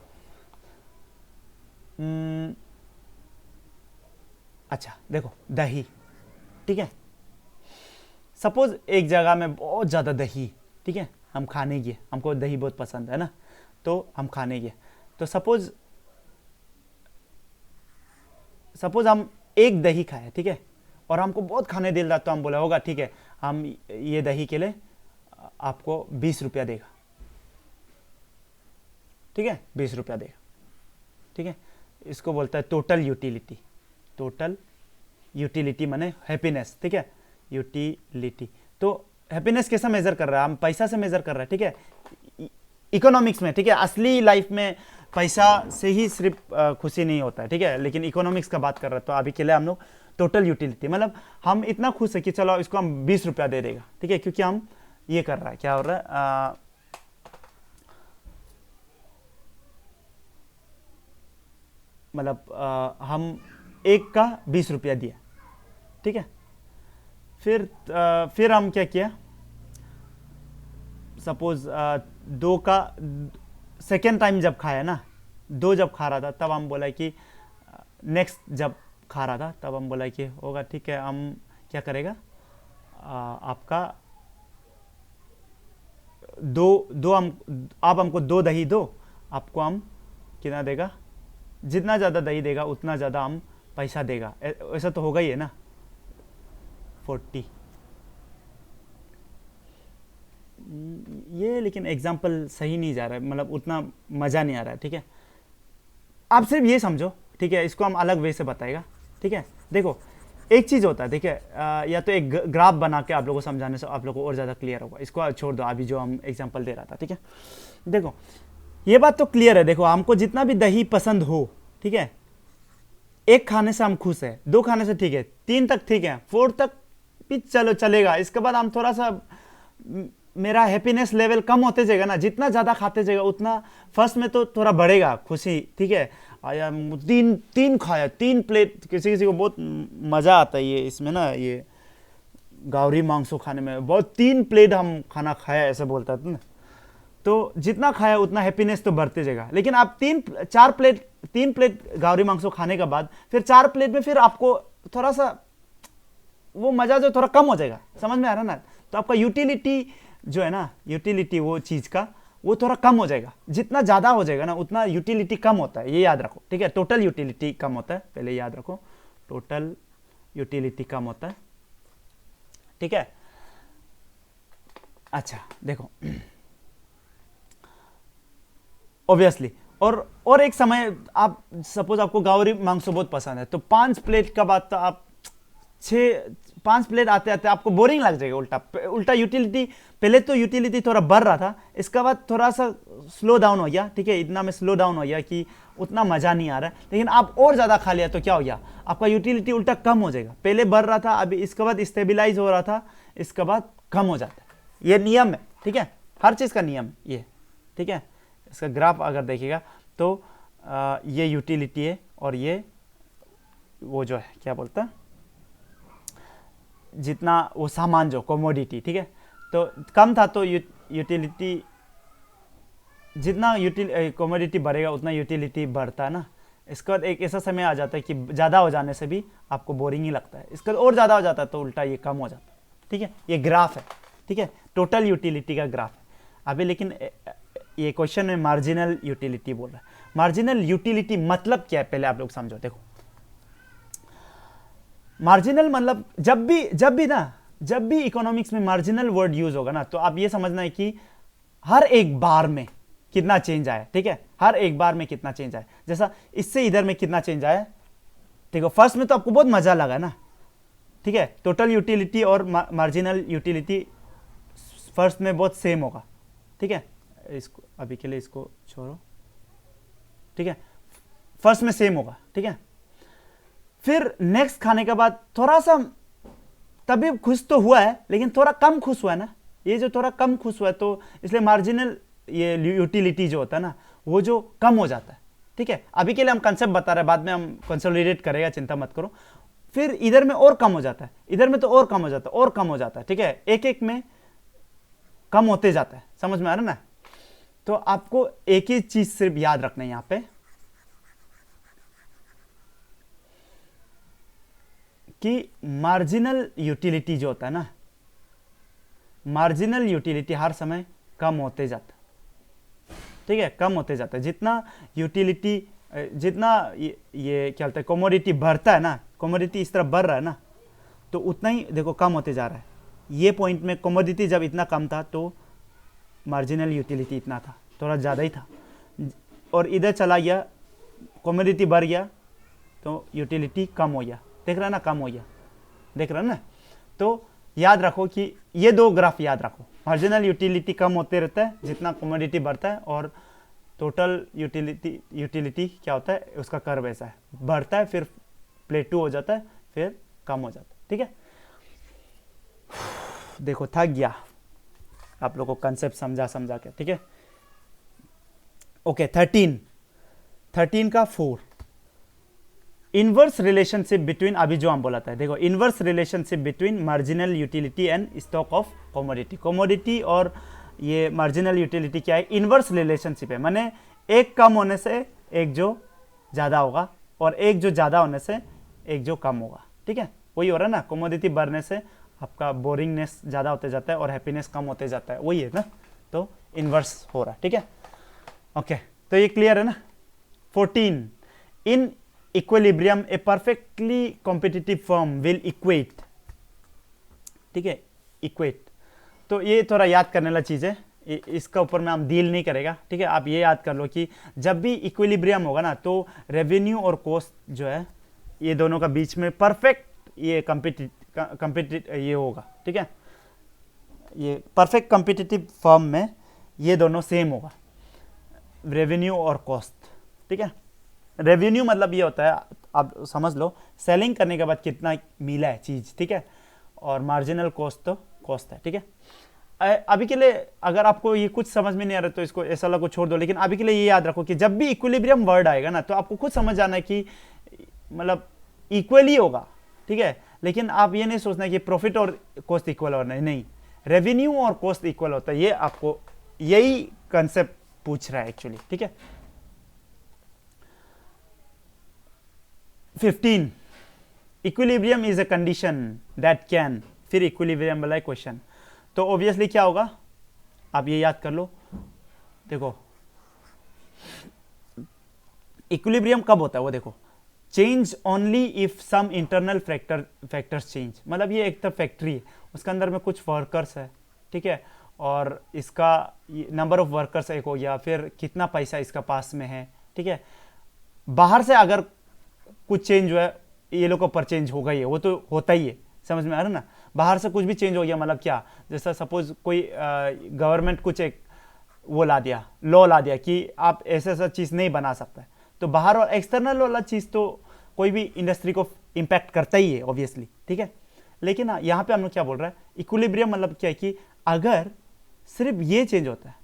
अच्छा देखो दही, ठीक है, सपोज एक जगह में बहुत ज़्यादा दही, ठीक है, हम खाने गए, हमको दही बहुत पसंद है ना, तो हम खाने गए, तो सपोज हम एक दही खाए, ठीक है, और हमको बहुत खाने दिल रहा, तो हम बोला होगा ठीक है, हम ये दही के लिए आपको 20 रुपया देगा, ठीक है, 20 रुपया देगा, ठीक है। इसको बोलता है टोटल यूटिलिटी। टोटल यूटिलिटी माने हैप्पीनेस, ठीक है, यूटिलिटी। तो हैप्पीनेस कैसा मेजर कर रहा है, हम पैसा से मेजर कर रहे हैं, ठीक है, इकोनॉमिक्स में, ठीक है। असली लाइफ में पैसा से ही सिर्फ खुशी नहीं होता है, ठीक है, लेकिन इकोनॉमिक्स का बात कर रहे हैं, तो अभी के लिए हम लोग टोटल यूटिलिटी, मतलब हम इतना खुश है कि चलो इसको हम 20 रुपया दे देगा, ठीक है, क्योंकि हम ये कर रहा है, क्या हो रहा है, मतलब हम एक का 20 रुपया दिया, ठीक है। फिर हम क्या किया, सपोज 2 का सेकेंड टाइम जब खाया ना, 2 जब खा रहा था, तब हम बोला कि नेक्स्ट जब खा रहा था तब हम बोला कि होगा ठीक है, हम क्या करेगा, आपका दो हम, आप हमको 2 दही दो, आपको हम कितना देगा, जितना ज़्यादा दही देगा उतना ज़्यादा हम पैसा देगा, ऐसा तो होगा ही है ना, 40। ये लेकिन एग्जाम्पल सही नहीं जा रहा है, मतलब उतना मज़ा नहीं आ रहा है, ठीक है। आप सिर्फ ये समझो, ठीक है, इसको हम अलग वे से बताएगा, ठीक है। देखो एक चीज़ होता है, देखिए, या तो एक ग्राफ बना के आप लोगों को समझाने से आप लोगों को और ज़्यादा क्लियर होगा, इसको छोड़ दो, अभी जो हम एग्जाम्पल दे रहा था, ठीक है। देखो ये बात तो क्लियर है, देखो हमको जितना भी दही पसंद हो, ठीक है, 1 खाने से हम खुश है, 2 खाने से ठीक है, 3 तक ठीक है, 4 तक भी चलो चलेगा, इसके बाद हम थोड़ा सा, मेरा हैप्पीनेस लेवल कम होते जाएगा ना, जितना ज़्यादा खाते जाएगा उतना फर्स्ट में तो थोड़ा बढ़ेगा खुशी, ठीक है। आया 3 खाया, 3 प्लेट, किसी को बहुत मज़ा आता है ये इसमें ना, ये गावरी मांसो खाने में, बहुत 3 प्लेट हम खाना खाया ऐसे बोलता था ना, तो जितना खाया उतना हैप्पीनेस तो बढ़ते जाएगा। लेकिन आप तीन प्लेट गावरी मांसो खाने के बाद फिर 4 प्लेट में फिर आपको थोड़ा सा वो मजा जो थोड़ा कम हो जाएगा। समझ में आ रहा ना? तो आपका यूटिलिटी जो है ना, यूटिलिटी वो चीज का वो थोड़ा कम हो जाएगा। जितना ज्यादा हो जाएगा ना उतना यूटिलिटी कम होता है, ये याद रखो, ठीक है। टोटल यूटिलिटी कम होता है, पहले याद रखो, टोटल यूटिलिटी कम होता है, ठीक है। अच्छा देखो, ऑब्वियसली और एक समय आप सपोज आपको गावरी मांसो बहुत पसंद है, तो 5 प्लेट का बाद तो आप 5 प्लेट आते आते आपको बोरिंग लग जाएगा। उल्टा यूटिलिटी, पहले तो यूटिलिटी थोड़ा बढ़ रहा था, इसके बाद थोड़ा सा स्लो डाउन हो गया, ठीक है। इतना में स्लो डाउन हो गया कि उतना मजा नहीं आ रहा है। लेकिन आप और ज्यादा खा लिया तो क्या हो गया, आपका यूटिलिटी उल्टा कम हो जाएगा। पहले बढ़ रहा था, अभी इसके बाद स्टेबिलाईज हो रहा था, इसके बाद कम हो जाता है। ये नियम है, ठीक है, हर चीज का नियम ये, ठीक है। इसका ग्राफ अगर देखिएगा तो ये यूटिलिटी है और ये वो जो है क्या बोलता है, जितना वो सामान जो कमोडिटी, ठीक है। तो कम था तो यूटिलिटी, जितना कमोडिटी बढ़ेगा उतना यूटिलिटी बढ़ता है ना। इसके बाद एक ऐसा समय आ जाता है कि ज़्यादा हो जाने से भी आपको बोरिंग ही लगता है, इसके बाद और ज़्यादा हो जाता है तो उल्टा ये कम हो जाता है, ठीक है। ये ग्राफ है, ठीक है, टोटल यूटिलिटी का ग्राफ है अभी। लेकिन ये क्वेश्चन में मार्जिनल यूटिलिटी बोल रहा है। मार्जिनल यूटिलिटी मतलब क्या है पहले आप लोग समझो। देखो, मार्जिनल मतलब जब भी इकोनॉमिक्स में मार्जिनल वर्ड यूज होगा ना, तो आप ये समझना है कि हर एक बार में कितना चेंज आया, ठीक है, हर एक बार में कितना चेंज आया। जैसा इससे इधर में कितना चेंज आया, देखो फर्स्ट में तो आपको बहुत मजा लगा ना, ठीक है। टोटल यूटिलिटी और मार्जिनल यूटिलिटी फर्स्ट में बहुत सेम होगा, ठीक है। इसको अभी के लिए इसको छोड़ो, ठीक है, फर्स्ट में सेम होगा, ठीक है। फिर नेक्स्ट खाने के बाद थोड़ा सा तभी खुश तो हुआ है, लेकिन थोड़ा कम खुश हुआ है ना, ये जो थोड़ा कम खुश हुआ है, तो इसलिए मार्जिनल ये यूटिलिटी जो होता है ना वो जो कम हो जाता है, ठीक है। अभी के लिए हम कंसेप्ट बता रहे हैं, बाद में हम कंसोलिडेट करेगा, चिंता मत करो। फिर इधर में और कम हो जाता है, इधर में तो और कम हो जाता है, और कम हो जाता है, ठीक है, एक एक में कम होते जाता है। समझ में आ रहा है ना? तो आपको एक ही चीज सिर्फ याद रखना है यहां पे, कि मार्जिनल यूटिलिटी जो होता है ना, मार्जिनल यूटिलिटी हर समय कम होते जाता है, ठीक है, कम होते जाता है। जितना यूटिलिटी, जितना ये क्या बोलते हैं, कमोडिटी बढ़ता है ना, कमोडिटी इस तरह बढ़ रहा है ना, तो उतना ही देखो कम होते जा रहा है। ये पॉइंट में कमोडिटी जब इतना कम था तो मार्जिनल यूटिलिटी इतना था, थोड़ा ज़्यादा ही था, और इधर चला गया, कमोडिटी बढ़ गया तो यूटिलिटी कम हो गया। देख रहा है ना, कम हो गया, देख रहा है ना। तो याद रखो कि ये दो ग्राफ याद रखो, मार्जिनल यूटिलिटी कम होते रहता है जितना कमोडिटी बढ़ता है, और टोटल यूटिलिटी क्या होता है, उसका कर्व ऐसा है, बढ़ता है फिर प्लेटू हो जाता है फिर कम हो जाता है, ठीक है। देखो थक गया आप लोगों को कंसेप्ट समझा के, ठीक है। ओके, 13 का 4, इनवर्स रिलेशनशिप बिटवीन, अभी जो हम बोला था, देखो inverse relationship between marginal utility and stock of commodity. Commodity और ये मार्जिनल यूटिलिटी क्या है, इनवर्स रिलेशनशिप है, माने एक कम होने से एक जो ज्यादा होगा और एक जो ज्यादा होने से एक जो कम होगा, ठीक है। वही हो रहा है ना, कमोडिटी बढ़ने से आपका बोरिंगनेस ज्यादा होते जाता है और हैप्पीनेस कम होते जाता है, वही है ना। तो इनवर्स हो रहा है, ठीक है। ओके, तो ये क्लियर है ना। 14, in equilibrium A perfectly competitive firm will equate, ठीक है, इक्वेट। तो ये थोड़ा याद करने वाला चीज है, इसका ऊपर में हम डील नहीं करेगा, ठीक है। आप ये याद कर लो कि जब भी इक्विलिब्रियम होगा ना, तो रेवेन्यू और कॉस्ट जो है ये दोनों का बीच में परफेक्ट ये कॉम्पिटिटिव ये होगा, ठीक है। ये परफेक्ट कॉम्पिटिटिव फर्म में ये दोनों सेम होगा, रेवेन्यू और कॉस्ट, ठीक है। रेवेन्यू मतलब ये होता है, आप समझ लो, सेलिंग करने के बाद कितना मिला है चीज, ठीक है, और मार्जिनल कॉस्ट तो कॉस्ट है, ठीक है। अभी के लिए अगर आपको ये कुछ समझ में नहीं आ रहा तो इसको ऐसा लगो छोड़ दो, लेकिन अभी के लिए ये याद रखो कि जब भी इक्विलिब्रियम वर्ड आएगा ना, तो आपको खुद समझ आना है कि मतलब इक्वली होगा, ठीक है। लेकिन आप ये नहीं सोचना कि प्रॉफिट और कॉस्ट इक्वल होना है, नहीं, रेवेन्यू और कॉस्ट इक्वल होता है, ये आपको यही कंसेप्ट पूछ रहा है एक्चुअली, ठीक है। 15 equilibrium is a condition that can, फिर इक्विलिब्रियम वाला क्वेश्चन, तो ऑब्वियसली क्या होगा, आप ये याद कर लो। देखो इक्विलिब्रियम कब होता है, वो देखो, change only if some internal factors change, मतलब ये एक तो फैक्ट्री है, उसके अंदर में कुछ वर्कर्स है, ठीक है, और इसका नंबर ऑफ वर्कर्स एक हो गया, फिर कितना पैसा इसका पास में है, ठीक है। बाहर से अगर कुछ चेंज हुआ है, ये लोग को परचेंज होगा, ये वो तो होता ही है, समझ में आ रहा है ना। बाहर से कुछ भी चेंज हो गया मतलब क्या, जैसा सपोज कोई गवर्नमेंट कुछ एक वो ला दिया, लॉ ला दिया कि आप ऐसा ऐसा चीज़ नहीं बना सकता है, तो बाहर और एक्सटर्नल वाला चीज़ तो कोई भी इंडस्ट्री को इम्पैक्ट करता ही है ऑब्वियसली, ठीक है। लेकिन यहाँ पे हम लोग क्या बोल रहा है, इक्विलिब्रियम मतलब क्या है कि अगर सिर्फ ये चेंज होता है,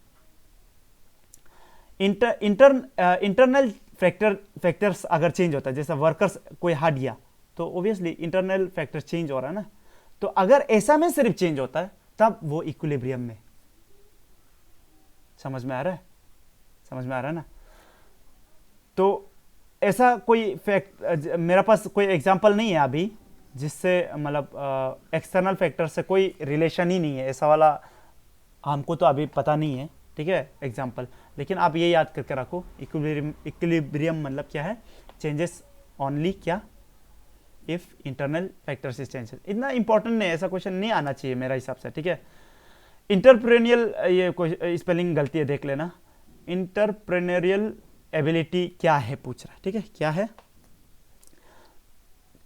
इंटरनल फैक्टर्स अगर चेंज होता है, जैसा वर्कर्स कोई हट गया, तो ऑब्वियसली इंटरनल फैक्टर चेंज हो रहा है ना, तो अगर ऐसा में सिर्फ चेंज होता है तब वो इक्विलिब्रियम में, समझ में आ रहा है, समझ में आ रहा है ना। तो ऐसा कोई फैक्ट मेरा पास कोई एग्जांपल नहीं है अभी जिससे मतलब एक्सटर्नल फैक्टर से कोई रिलेशन ही नहीं है, ऐसा वाला हमको तो अभी पता नहीं है, ठीक है, एग्जांपल। लेकिन आप ये याद करके रखो, इक्विलिब्रियम मतलब क्या है, चेंजेस ओनली क्या, if internal factors is changes. इतना इंपॉर्टेंट नहीं, ऐसा क्वेश्चन नहीं आना चाहिए मेरा हिसाब से, ठीक है। इंटरप्रेन्योरियल, ये स्पेलिंग गलती है, देख लेना। इंटरप्रेन्योरियल एबिलिटी क्या है पूछ रहा है, ठीक है, क्या है,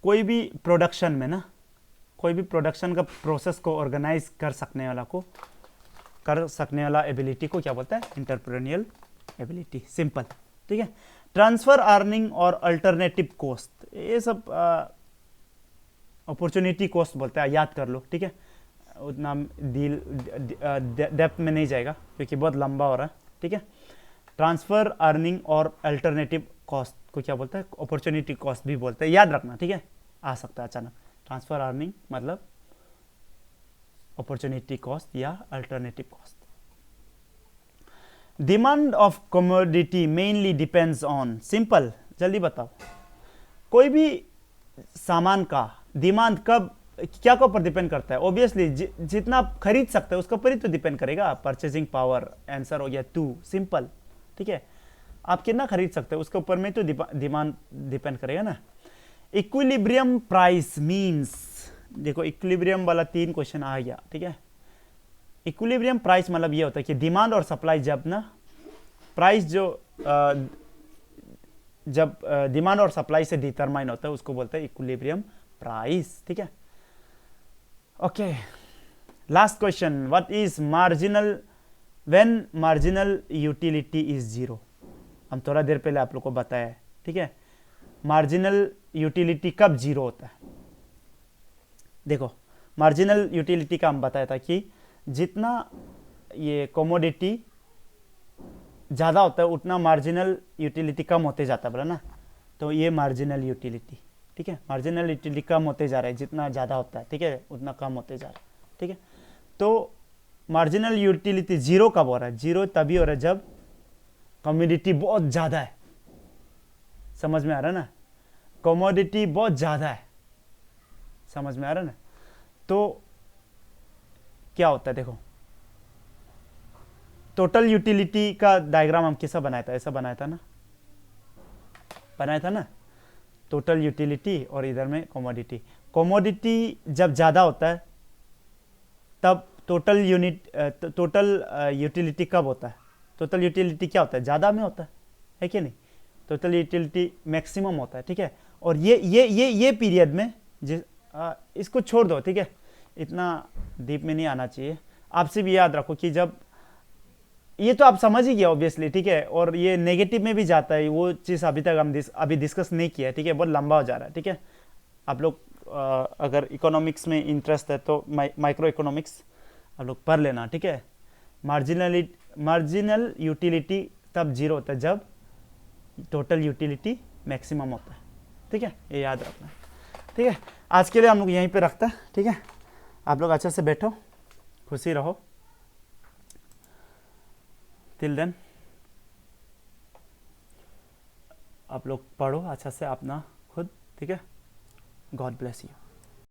कोई भी प्रोडक्शन में ना, कोई भी प्रोडक्शन का प्रोसेस को ऑर्गेनाइज कर सकने वाला एबिलिटी को क्या बोलता है, इंटरप्रेन्योरियल एबिलिटी, सिंपल, ठीक है। ट्रांसफर अर्निंग और अल्टरनेटिव कॉस्ट, ये सब अपॉर्चुनिटी कॉस्ट बोलता है, याद कर लो, ठीक है, उतना डेप्थ में नहीं जाएगा क्योंकि बहुत लंबा हो रहा है, ठीक है। ट्रांसफर अर्निंग और अल्टरनेटिव कॉस्ट को क्या बोलता है, अपॉर्चुनिटी कॉस्ट भी बोलते हैं, याद रखना, ठीक है, आ सकता है अचानक। ट्रांसफर अर्निंग मतलब अपॉर्चुनिटी कॉस्ट या alternative cost. Demand of commodity mainly depends on, simple, जल्दी बताओ, कोई भी सामान का डिमांड कब क्या के ऊपर डिपेंड करता है, ऑब्वियसली जितना आप खरीद सकते हैं उसके ऊपर ही तो डिपेंड करेगा, परचेजिंग पावर, आंसर हो गया 2, सिंपल, ठीक है, आप कितना खरीद सकते हैं उसके ऊपर में तो डिमांड डिपेंड करेगा ना। इक्विलिब्रियम प्राइस मींस, देखो इक्विलिब्रियम वाला 3 क्वेश्चन आ गया, ठीक है। इक्विलिब्रियम प्राइस मतलब ये होता है कि डिमांड और सप्लाई जब ना, प्राइस जो जब डिमांड और सप्लाई से डिटरमाइन होता है उसको बोलते हैं इक्विलिब्रियम प्राइस, ठीक है। Okay, last question, what is marginal when marginal utility is zero. हम थोड़ा देर पहले आप लोग को बताया है, ठीक है, मार्जिनल यूटिलिटी कब जीरो होता है। देखो मार्जिनल यूटिलिटी का हम बताया था कि जितना ये कमोडिटी ज़्यादा होता है उतना मार्जिनल यूटिलिटी कम होते जाता है, बोला ना, तो ये मार्जिनल यूटिलिटी, ठीक है, मार्जिनल यूटिलिटी कम होते जा रहा है, जितना ज़्यादा होता है, ठीक है, उतना कम होते जा रहा है, ठीक है। तो मार्जिनल यूटिलिटी जीरो कब हो रहा है, जीरो तभी हो रहा है जब कमोडिटी बहुत ज़्यादा है, समझ में आ रहा है ना, कमोडिटी बहुत ज़्यादा है, समझ में आ रहा है ना। तो क्या होता है, देखो टोटल यूटिलिटी का डायग्राम हम कैसा बनाया था, ऐसा बनाया था ना, टोटल यूटिलिटी और इधर में कमोडिटी, कमोडिटी जब ज़्यादा होता है तब टोटल यूटिलिटी कब होता है, टोटल यूटिलिटी क्या होता है, ज़्यादा में होता है कि नहीं, टोटल यूटिलिटी मैक्सिमम होता है, ठीक है। और ये पीरियड में इसको छोड़ दो, ठीक है, इतना डीप में नहीं आना चाहिए। आपसे भी याद रखो कि जब ये तो आप समझ ही गया ऑब्वियसली, ठीक है, और ये नेगेटिव में भी जाता है, वो चीज़ अभी तक हम अभी डिस्कस नहीं किया है, ठीक है, बहुत लंबा हो जा रहा है, ठीक है। आप लोग अगर इकोनॉमिक्स में इंटरेस्ट है तो माइक्रो इकोनॉमिक्स आप लोग पढ़ लेना, ठीक है। मार्जिनल यूटिलिटी तब जीरो होता है जब टोटल यूटिलिटी मैक्सिमम होता है, ठीक है, ये याद रखना, ठीक है। आज के लिए हम लोग यहीं पे रखते हैं, ठीक है, आप लोग अच्छे से बैठो, खुशी रहो। टिल देन आप लोग पढ़ो अच्छा से अपना खुद, ठीक है। God bless you.